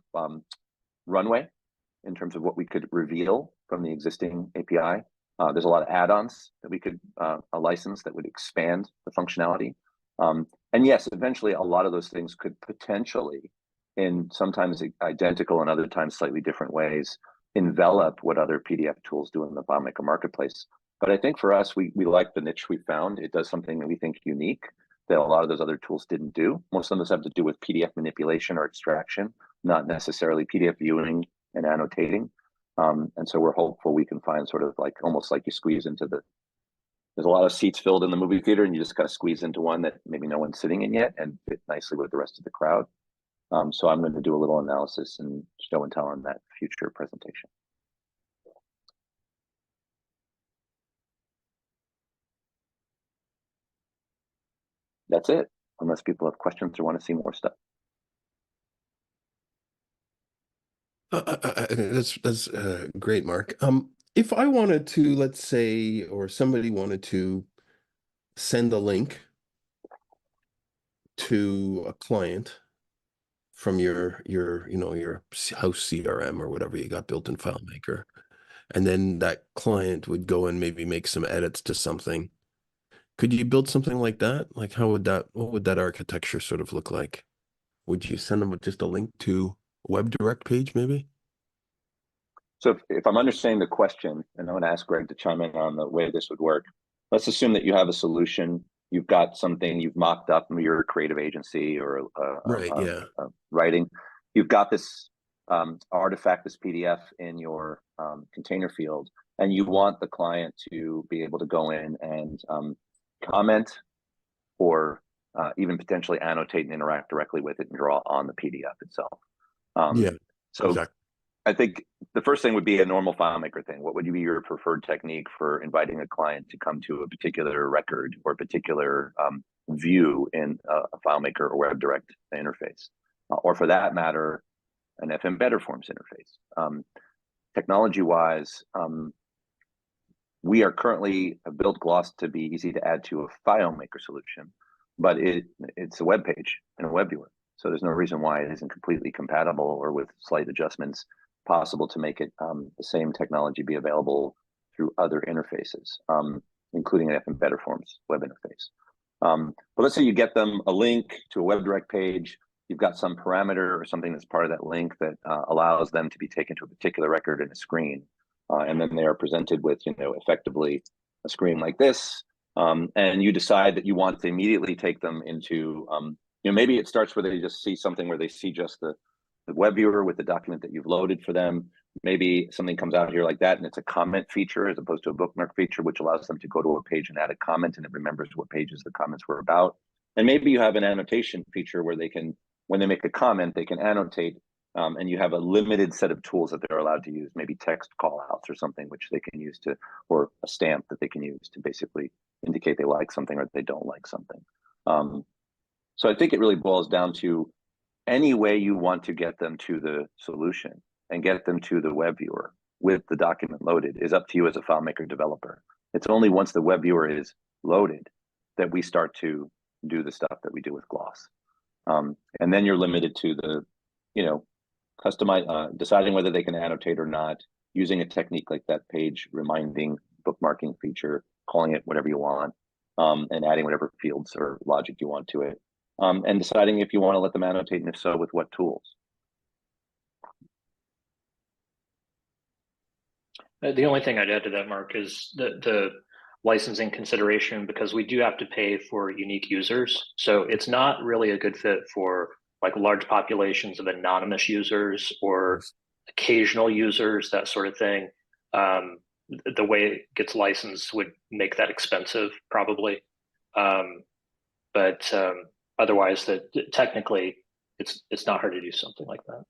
E: runway in terms of what we could reveal from the existing API. There's a lot of add-ons that we could license that would expand the functionality. And yes, eventually a lot of those things could potentially, in sometimes identical and other times slightly different ways, envelop what other PDF tools do in the FileMaker marketplace. But I think for us, we like the niche we found. It does something that we think unique that a lot of those other tools didn't do. Most of those have to do with PDF manipulation or extraction, not necessarily PDF viewing and annotating. And so we're hopeful we can find sort of like almost like you squeeze into there's a lot of seats filled in the movie theater and you just got to squeeze into one that maybe no one's sitting in yet and fit nicely with the rest of the crowd. So I'm going to do a little analysis and show and tell on that future presentation. That's it, unless people have questions or want to see more stuff.
A: That's great, Mark. If I wanted to, let's say, or somebody wanted to send a link to a client from your house CRM or whatever you got built in FileMaker, and then that client would go and maybe make some edits to something. Could you build something like that? Like what would that architecture sort of look like? Would you send them just a link to a web direct page maybe?
E: So if I'm understanding the question, and I'm going to ask Greg to chime in on the way this would work, let's assume that you have a solution, you've got something you've mocked up, maybe you're a creative agency or writing, you've got this artifact, this PDF in your container field, and you want the client to be able to go in and comment or even potentially annotate and interact directly with it and draw on the PDF itself. So exactly. I think the first thing would be a normal FileMaker thing. What would be your preferred technique for inviting a client to come to a particular record or a particular view in a FileMaker or Web Direct interface? Or for that matter, an FM BetterForms interface. Technology-wise, we are currently built Gloss to be easy to add to a FileMaker solution, but it's a web page and a web viewer. So there's no reason why it isn't completely compatible or with slight adjustments possible to make it the same technology be available through other interfaces, including an FM BetterForms web interface. But let's say you get them a link to a web direct page, you've got some parameter or something that's part of that link that allows them to be taken to a particular record in a screen. And then they are presented with, effectively a screen like this. And you decide that you want to immediately take them into, maybe it starts where they just see something where they see just the web viewer with the document that you've loaded for them. Maybe something comes out here like that and it's a comment feature as opposed to a bookmark feature, which allows them to go to a page and add a comment and it remembers what pages the comments were about. And maybe you have an annotation feature where they can, when they make a comment, they can annotate and you have a limited set of tools that they're allowed to use, maybe text call outs or something which they can use to, or a stamp that they can use to basically indicate they like something or they don't like something. So I think it really boils down to any way you want to get them to the solution and get them to the web viewer with the document loaded is up to you as a FileMaker developer. It's only once the web viewer is loaded that we start to do the stuff that we do with Gloss. And then you're limited to the, customize, deciding whether they can annotate or not, using a technique like that page reminding bookmarking feature, calling it whatever you want, and adding whatever fields or logic you want to it. And deciding if you want to let them annotate, and if so, with what tools.
K: The only thing I'd add to that, Mark, is the licensing consideration, because we do have to pay for unique users. So it's not really a good fit for like large populations of anonymous users or occasional users, that sort of thing. The way it gets licensed would make that expensive, probably. But otherwise, technically, it's not hard to do something like that.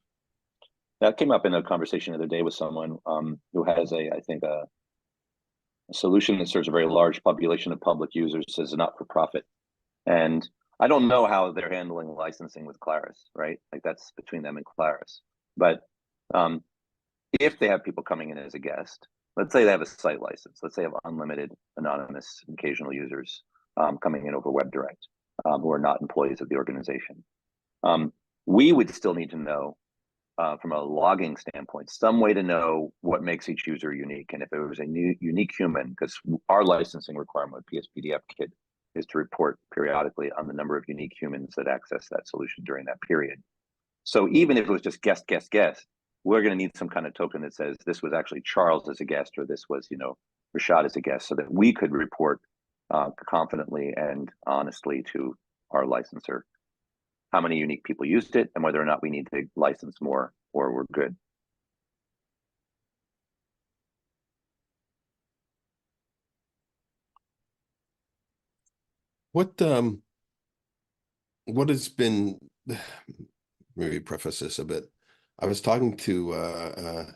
E: That came up in a conversation the other day with someone who has I think a solution that serves a very large population of public users as a not-for-profit. And I don't know how they're handling licensing with Claris, right? Like that's between them and Claris. But if they have people coming in as a guest, let's say they have a site license, let's say they have unlimited anonymous occasional users coming in over WebDirect who are not employees of the organization. We would still need to know from a logging standpoint, some way to know what makes each user unique. And if it was a new unique human, because our licensing requirement with PSPDF Kit is to report periodically on the number of unique humans that access that solution during that period. So even if it was just guest, we're going to need some kind of token that says this was actually Charles as a guest, or this was, Rashad as a guest, so that we could report confidently and honestly to our licensor how many unique people used it and whether or not we need to license more or we're good.
A: What has been, maybe preface this a bit. I was talking to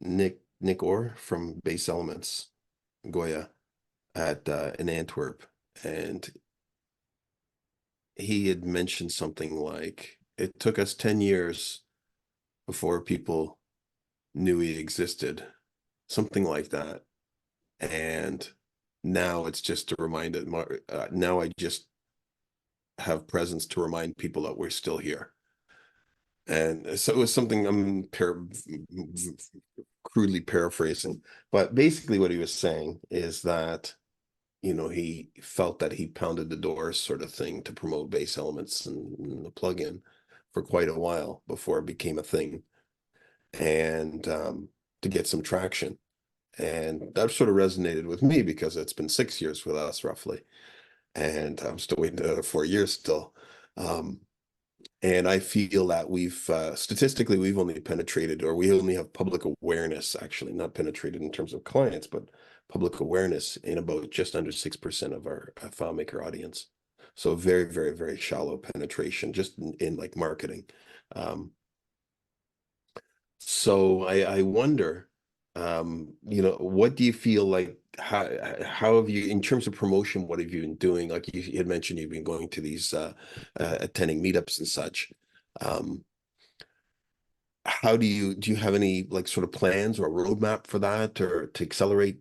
A: Nick Orr from Base Elements, Goya, at in Antwerp, and he had mentioned something like it took us 10 years before people knew he existed, something like that. And now it's just to remind it. Now I just have presence to remind people that we're still here. And so it was something I'm crudely paraphrasing, but basically what he was saying is that, he felt that he pounded the doors sort of thing to promote Base Elements and the plugin for quite a while before it became a thing, and to get some traction. And that sort of resonated with me because it's been 6 years with us roughly, and I'm still waiting another 4 years still. And I feel that we've statistically we've only penetrated, or we only have public awareness, actually not penetrated in terms of clients, but public awareness in about just under 6% of our FileMaker audience. So very, very, very shallow penetration just in like marketing. So I wonder, what do you feel like, how have you, in terms of promotion, what have you been doing? Like you had mentioned, you've been going to these attending meetups and such. How do you have any like sort of plans or a roadmap for that, or to accelerate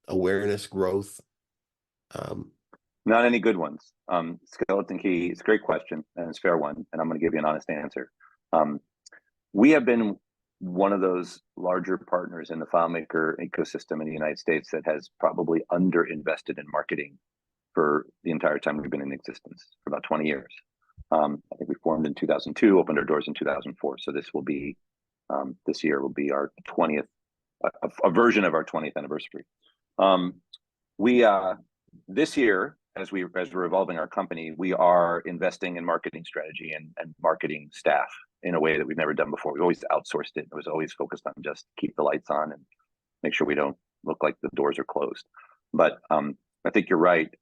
A: awareness growth?
E: Not any good ones. Skeleton Key, it's a great question and it's a fair one, and I'm going to give you an honest answer. We have been one of those larger partners in the FileMaker ecosystem in the United States that has probably underinvested in marketing for the entire time we've been in existence, for about 20 years. I think we formed in 2002, opened our doors in 2004. So this will be, this year will be our 20th, a version of our 20th anniversary. This year, as we're evolving our company, we are investing in marketing strategy and marketing staff in a way that we've never done before. We've always outsourced it. It was always focused on just keep the lights on and make sure we don't look like the doors are closed. But I think you're right.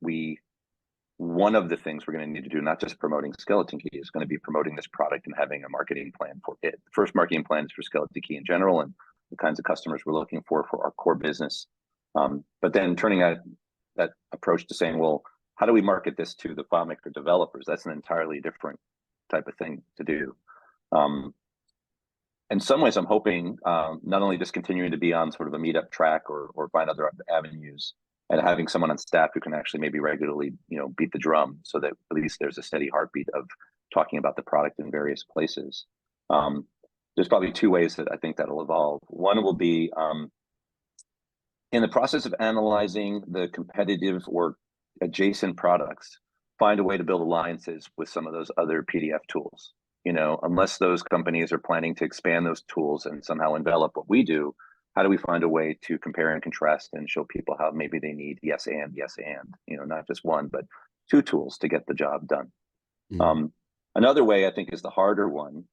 E: One of the things we're going to need to do, not just promoting Skeleton Key, is going to be promoting this product and having a marketing plan for it. The first marketing plan is for Skeleton Key in general and the kinds of customers we're looking for our core business. But then turning that approach to saying, well, how do we market this to the FileMaker developers? That's an entirely different type of thing to do. In some ways, I'm hoping not only just continuing to be on sort of a meetup track or find other avenues, and having someone on staff who can actually maybe regularly, beat the drum so that at least there's a steady heartbeat of talking about the product in various places. There's probably two ways that I think that'll evolve. One will be in the process of analyzing the competitive or adjacent products, find a way to build alliances with some of those other PDF tools. Unless those companies are planning to expand those tools and somehow envelop what we do, how do we find a way to compare and contrast and show people how maybe they need yes and, not just one, but two tools to get the job done. Mm-hmm. Another way I think is the harder one,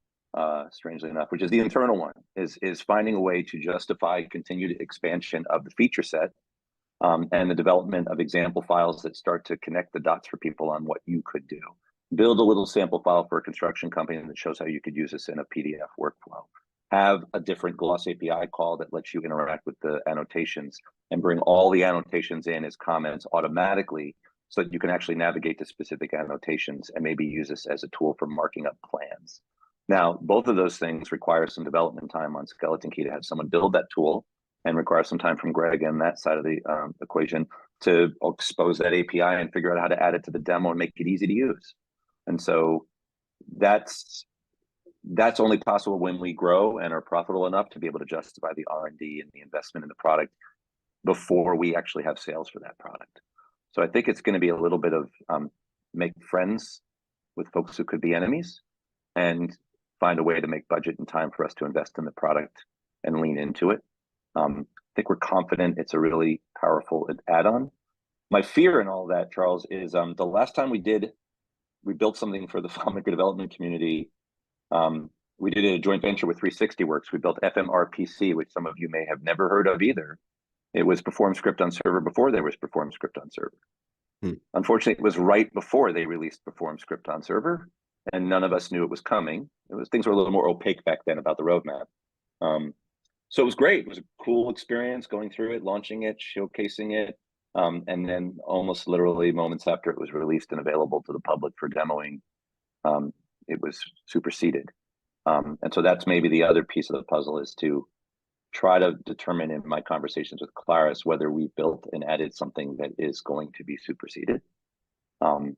E: strangely enough, which is the internal one, is finding a way to justify continued expansion of the feature set and the development of example files that start to connect the dots for people on what you could do. Build a little sample file for a construction company that shows how you could use this in a PDF workflow. have a different Gloss API call that lets you interact with the annotations and bring all the annotations in as comments automatically so that you can actually navigate to specific annotations and maybe use this as a tool for marking up plans. Now, both of those things require some development time on Skeleton Key to have someone build that tool, and require some time from Greg and that side of the equation to expose that API and figure out how to add it to the demo and make it easy to use. And so that's only possible when we grow and are profitable enough to be able to justify the R&D and the investment in the product before we actually have sales for that product. So I think it's going to be a little bit of make friends with folks who could be enemies and find a way to make budget and time for us to invest in the product and lean into it. I think we're confident it's a really powerful add-on. My fear in all that, Charles, is the last time we built something for the FileMaker development community. We did a joint venture with 360 Works. We built FMRPC, which some of you may have never heard of either. It was Perform Script on Server before there was Perform Script on Server. Unfortunately, it was right before they released Perform Script on Server, and none of us knew it was coming. Things were a little more opaque back then about the roadmap. So it was great. It was a cool experience going through it, launching it, showcasing it, and then almost literally moments after it was released and available to the public for demoing, it was superseded. And so that's maybe the other piece of the puzzle, is to try to determine in my conversations with Claris whether we built and added something that is going to be superseded. And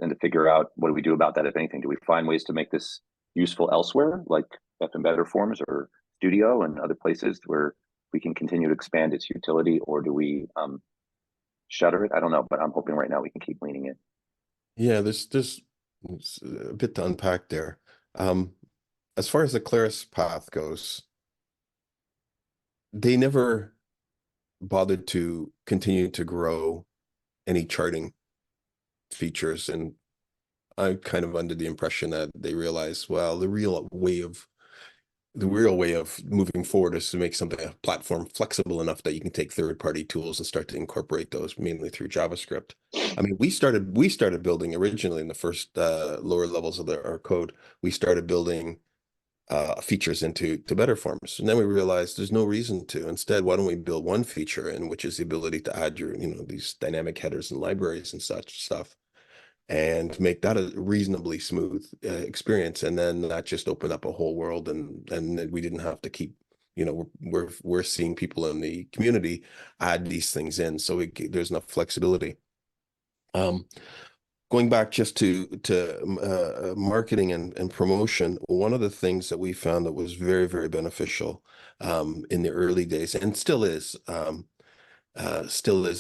E: to figure out, what do we do about that, if anything? Do we find ways to make this useful elsewhere, like FM BetterForms or Studio and other places where we can continue to expand its utility, or do we shutter it? I don't know, but I'm hoping right now we can keep leaning in.
A: Yeah, there's a bit to unpack there. As far as the Claris path goes, they never bothered to continue to grow any charting features, and I'm kind of under the impression that they realized, well, the real way of moving forward is to make something, a platform, flexible enough that you can take third-party tools and start to incorporate those, mainly through JavaScript. I mean, we started building originally in the first lower levels of our code. We started building features into BetterForms, and then we realized there's no reason to. Instead, why don't we build one feature, in which is the ability to add your, these dynamic headers and libraries and such stuff, and make that a reasonably smooth experience. And then that just opened up a whole world, and we didn't have to keep, we're seeing people in the community add these things in, so there's enough flexibility. Going back just to marketing and promotion, one of the things that we found that was very, very beneficial in the early days, and still is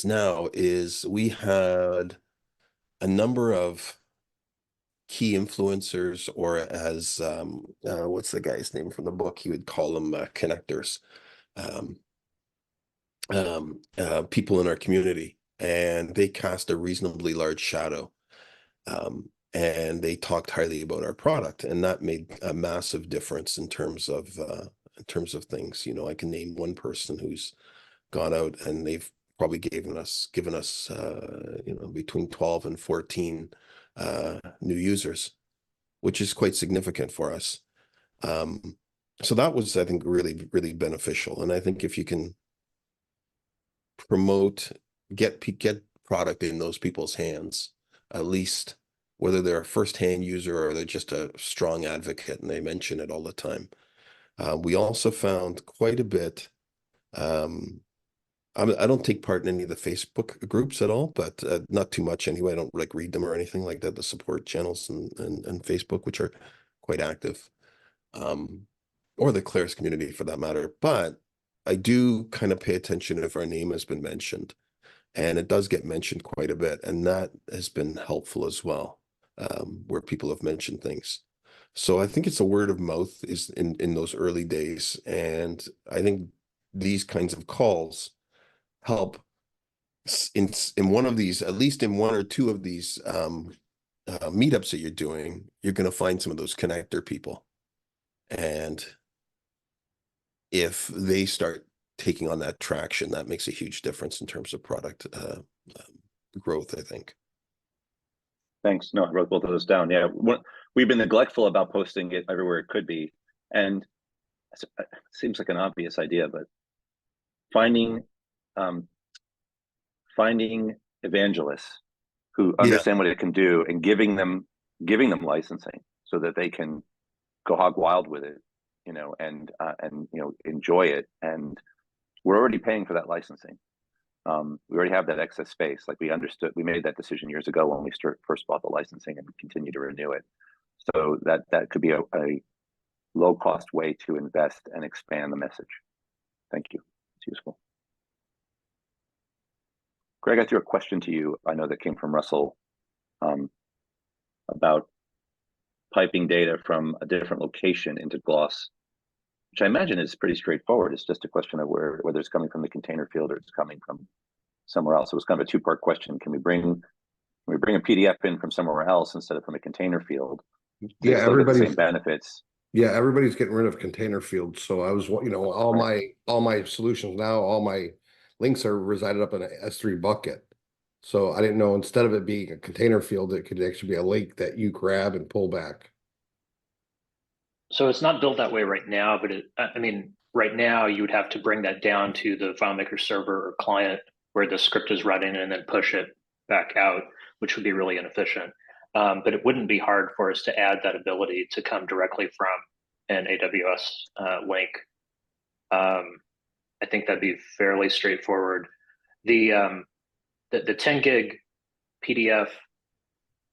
A: now, is we had a number of key influencers, or as what's the guy's name from the book? He would call them connectors, people in our community, and they cast a reasonably large shadow. And they talked highly about our product, and that made a massive difference in terms of things. I can name one person who's gone out, and they've probably given us between 12 and 14 new users, which is quite significant for us. So that was, I think, really, really beneficial. And I think if you can promote, get product in those people's hands, at least, whether they're a first-hand user or they're just a strong advocate and they mention it all the time. We also found quite a bit. I don't take part in any of the Facebook groups at all, but not too much anyway. I don't read them or anything like that, the support channels and Facebook, which are quite active, or the Claris community for that matter. But I do kind of pay attention if our name has been mentioned, and it does get mentioned quite a bit, and that has been helpful as well, where people have mentioned things. So I think it's a word of mouth is in those early days, and I think these kinds of calls help in one of these, at least in one or two of these meetups that you're doing. You're going to find some of those connector people, and if they start taking on that traction, that makes a huge difference in terms of product growth, I think.
E: Thanks. No, I wrote both of those down. Yeah, we've been neglectful about posting it everywhere it could be, And it seems like an obvious idea, but finding evangelists who understand what it can do and giving them licensing so that they can go hog wild with it, and enjoy it. And we're already paying for that licensing. We already have that excess space. Like we made that decision years ago when we first bought the licensing, and we continue to renew it. So that could be a low cost way to invest and expand the message. Thank you. It's useful. Greg, I threw a question to you. I know that came from Russell about piping data from a different location into Gloss, which I imagine is pretty straightforward. It's just a question of whether it's coming from the container field or it's coming from somewhere else. It was kind of a two-part question. Can we bring a PDF in from somewhere else instead of from a container field?
A: Yeah, everybody's
E: the same benefits.
A: Yeah, everybody's getting rid of container fields. So I was, all my solutions now, all my links are resided up in a S3 bucket. So I didn't know, instead of it being a container field, it could actually be a link that you grab and pull back.
K: So it's not built that way right now, but right now you would have to bring that down to the FileMaker server or client where the script is running and then push it back out, which would be really inefficient. But it wouldn't be hard for us to add that ability to come directly from an AWS link. I think that'd be fairly straightforward. The 10 gig PDF.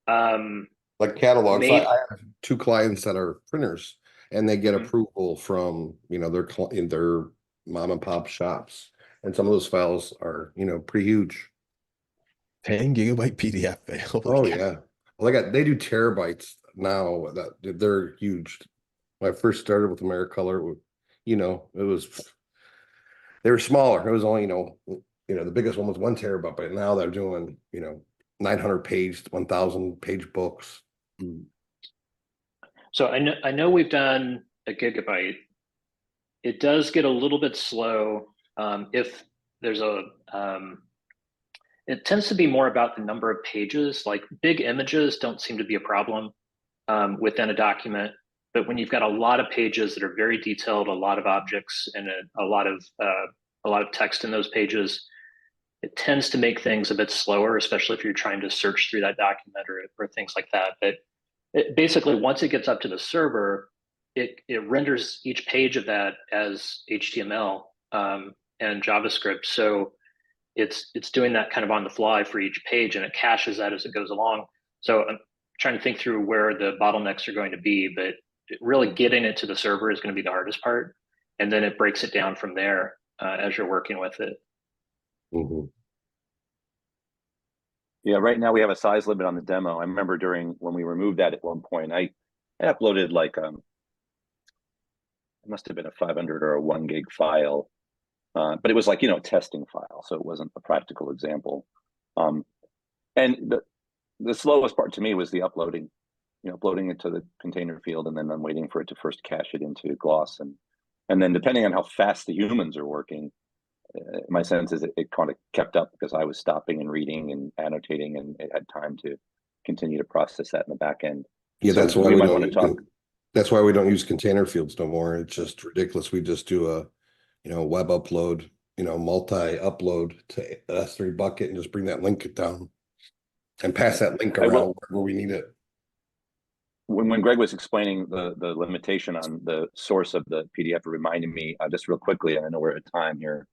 A: Like catalogs, I have two clients that are printers, and they get approval from their mom and pop shops, and some of those files are pretty huge.
L: 10 gigabyte PDF.
A: Oh yeah, well they do terabytes now. They're huge. When I first started with AmeriColor, they were smaller. It was only the biggest one was 1 terabyte, but now they're doing 900 page, 1,000 page books.
K: So I know we've done a gigabyte. It does get a little bit slow if there's it tends to be more about the number of pages. Like big images don't seem to be a problem within a document, but when you've got a lot of pages that are very detailed, a lot of objects, and a lot of text in those pages, it tends to make things a bit slower, especially if you're trying to search through that document or things like that. But basically, once it gets up to the server, it renders each page of that as HTML and JavaScript. So it's doing that kind of on the fly for each page, and it caches that as it goes along. So I'm trying to think through where the bottlenecks are going to be, but really getting it to the server is going to be the hardest part. And then it breaks it down from there as you're working with it.
A: Mm-hmm.
E: Yeah, right now we have a size limit on the demo. I remember when we removed that at one point, I uploaded it must have been a 500 or a 1 gig file, but it was like a testing file, so it wasn't a practical example. And the slowest part to me was the uploading, uploading it to the container field, and then I'm waiting for it to first cache it into Gloss, and then depending on how fast the humans are working. My sense is it kind of kept up because I was stopping and reading and annotating, and it had time to continue to process that in the back end.
A: Yeah,
E: so
A: that's why
E: we might want to talk.
A: That's why we don't use container fields no more. It's just ridiculous. We just do a web upload, multi-upload to S3 bucket and just bring that link down and pass that link around wherever we need it.
E: When Greg was explaining the limitation on the source of the PDF, it reminded me just real quickly, and I know we're at time here.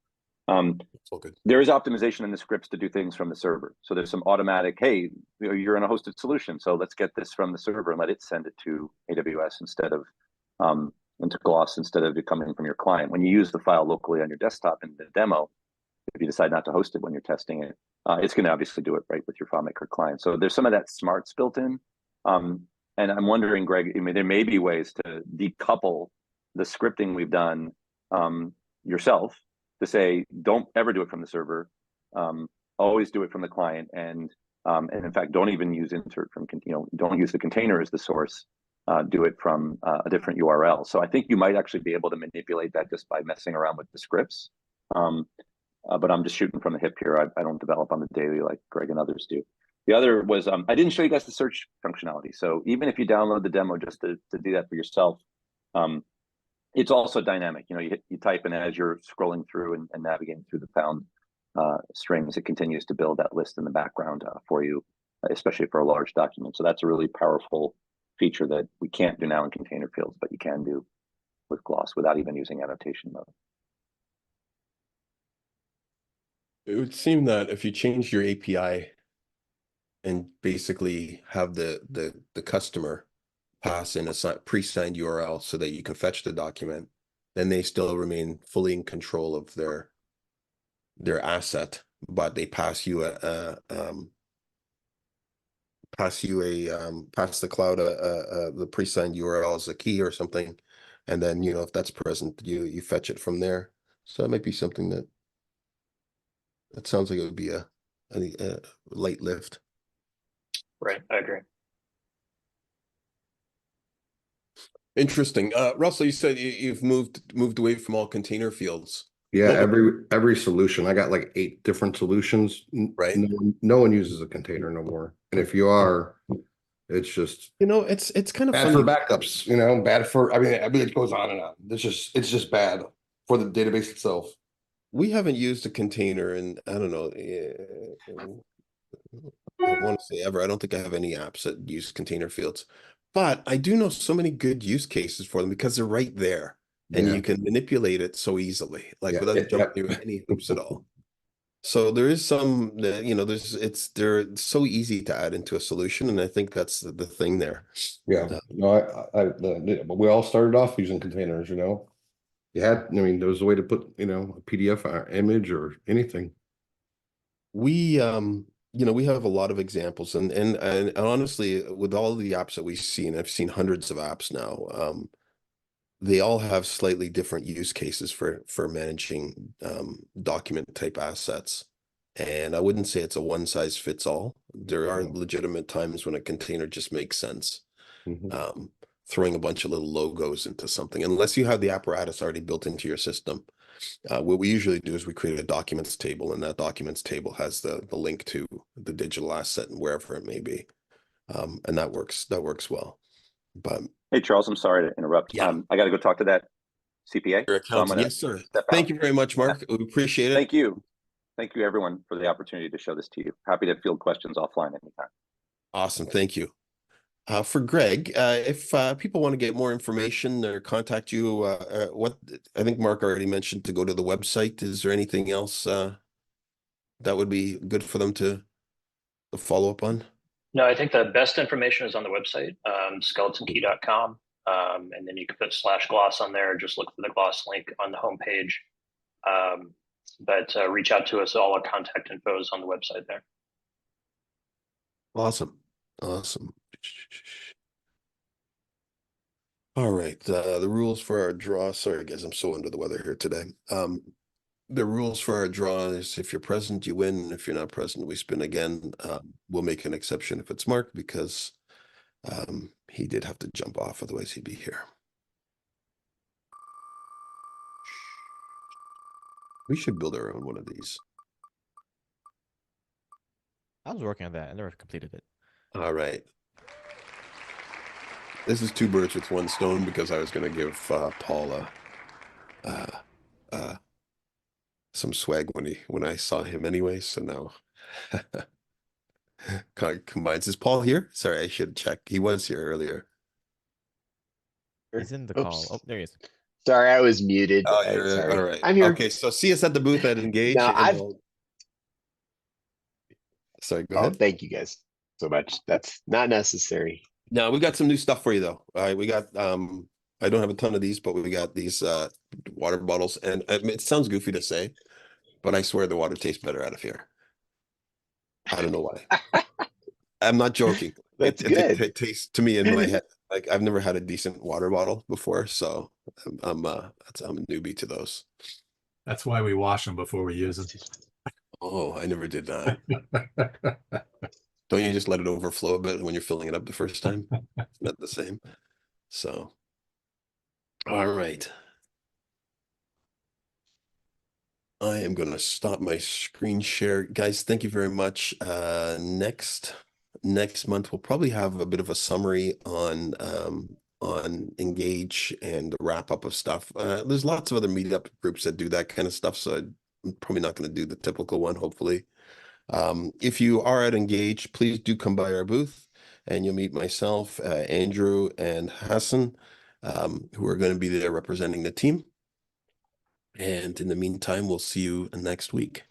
E: There is optimization in the scripts to do things from the server. So there's some automatic, hey, you're in a hosted solution, so let's get this from the server and let it send it to AWS instead of into Gloss instead of it coming from your client. When you use the file locally on your desktop in the demo, if you decide not to host it when you're testing it, it's going to obviously do it right with your FileMaker client. So there's some of that smarts built in. And I'm wondering, Greg, there may be ways to decouple the scripting we've done yourself to say, don't ever do it from the server, always do it from the client, and in fact, don't even use insert from, don't use the container as the source, do it from a different URL. So I think you might actually be able to manipulate that just by messing around with the scripts. But I'm just shooting from the hip here. I don't develop on the daily like Greg and others do. The other was, I didn't show you guys the search functionality. So even if you download the demo just to do that for yourself, It's also dynamic. You type in as you're scrolling through and navigating through the found strings, it continues to build that list in the background for you, especially for a large document. So that's a really powerful feature that we can't do now in container fields, but you can do with Gloss without even using annotation mode.
A: It would seem that if you change your API and basically have the customer pass in a pre-signed URL so that you can fetch the document, then they still remain fully in control of their asset, but they pass you pass the cloud the pre-signed URL as a key or something, and then if that's present, you fetch it from there. So that might be something that sounds like it would be a light lift.
K: Right, I agree.
A: Interesting. Russell, you said you've moved away from all container fields.
L: Yeah, every solution. I got like 8 different solutions.
A: Right.
L: No one uses a container no more. And if you are, it's just
A: it's kind of
L: bad
A: funny.
L: for backups, bad for, I mean, it goes on and on. It's just bad for the database itself.
A: We haven't used a container in, I don't know, I want to say ever. I don't think I have any apps that use container fields, but I do know so many good use cases for them because they're right there and
L: Yeah.
A: you can manipulate it so easily, like
L: Yeah,
A: without jumping through any hoops at all. So there is some that, they're so easy to add into a solution, and I think that's the thing there.
L: Yeah, no, but we all started off using containers, I mean, there was a way to put, a PDF or image or anything.
A: We we have a lot of examples, and honestly, with all the apps that we've seen, I've seen hundreds of apps now. They all have slightly different use cases for managing document type assets. And I wouldn't say it's a one size fits all. There are legitimate times when a container just makes sense. Throwing a bunch of little logos into something, unless you have the apparatus already built into your system. What we usually do is we create a documents table, and that documents table has the link to the digital asset and wherever it may be. And that works well. But
E: hey, Charles, I'm sorry to interrupt.
A: Yeah.
E: I got to go talk to that CPA.
A: your
E: So I'm
A: accountant,
E: going to
A: yes, sir.
E: step
A: Thank
E: out.
A: you very much, Mark. We appreciate it.
E: Thank you. Thank you, everyone, for the opportunity to show this to you. Happy to field questions offline anytime.
A: Awesome. Thank you. For Greg, if people want to get more information or contact you, what I think Mark already mentioned to go to the website. Is there anything else that would be good for them to follow up on?
K: No, I think the best information is on the website, skeletonkey.com. And then you can put /gloss on there. Just look for the gloss link on the homepage. But reach out to us. All our contact info is on the website there.
A: Awesome. All right. The rules for our draw. Sorry, guys, I'm so under the weather here today. The rules for our draw is if you're present, you win. If you're not present, we spin again. We'll make an exception if it's Mark because he did have to jump off, otherwise he'd be here. We should build our own one of these.
F: I was working on that. I never completed it.
A: All right. This is 2 birds with 1 stone because I was going to give Paul some swag when I saw him anyway. So now combines. Is Paul here? Sorry, I should check. He was here earlier.
F: He's in the call. Oh, there he is.
M: Sorry, I was muted.
A: Oh,
M: Sorry.
A: all right.
M: I'm here.
A: Okay, so see us at the booth at Engage.
M: No,
A: Sorry, go ahead.
M: Thank you guys so much. That's not necessary.
A: No, we got some new stuff for you though. All right, we got I don't have a ton of these, but we got these water bottles, and it sounds goofy to say, but I swear the water tastes better out of here. I don't know why. I'm not joking.
M: That's good.
A: It tastes to me in my head like I've never had a decent water bottle before, so I'm a newbie to those.
N: That's why we wash them before we use them.
A: Oh, I never did that. Don't you just let it overflow a bit when you're filling it up the first time? It's not the same. So, all right. I am going to stop my screen share. Guys, thank you very much. Next month, we'll probably have a bit of a summary on on Engage and the wrap up of stuff. There's lots of other meetup groups that do that kind of stuff, so I'm probably not going to do the typical one, hopefully. If you are at Engage, please do come by our booth and you'll meet myself, Andrew, and Hassan, who are going to be there representing the team. And in the meantime, we'll see you next week.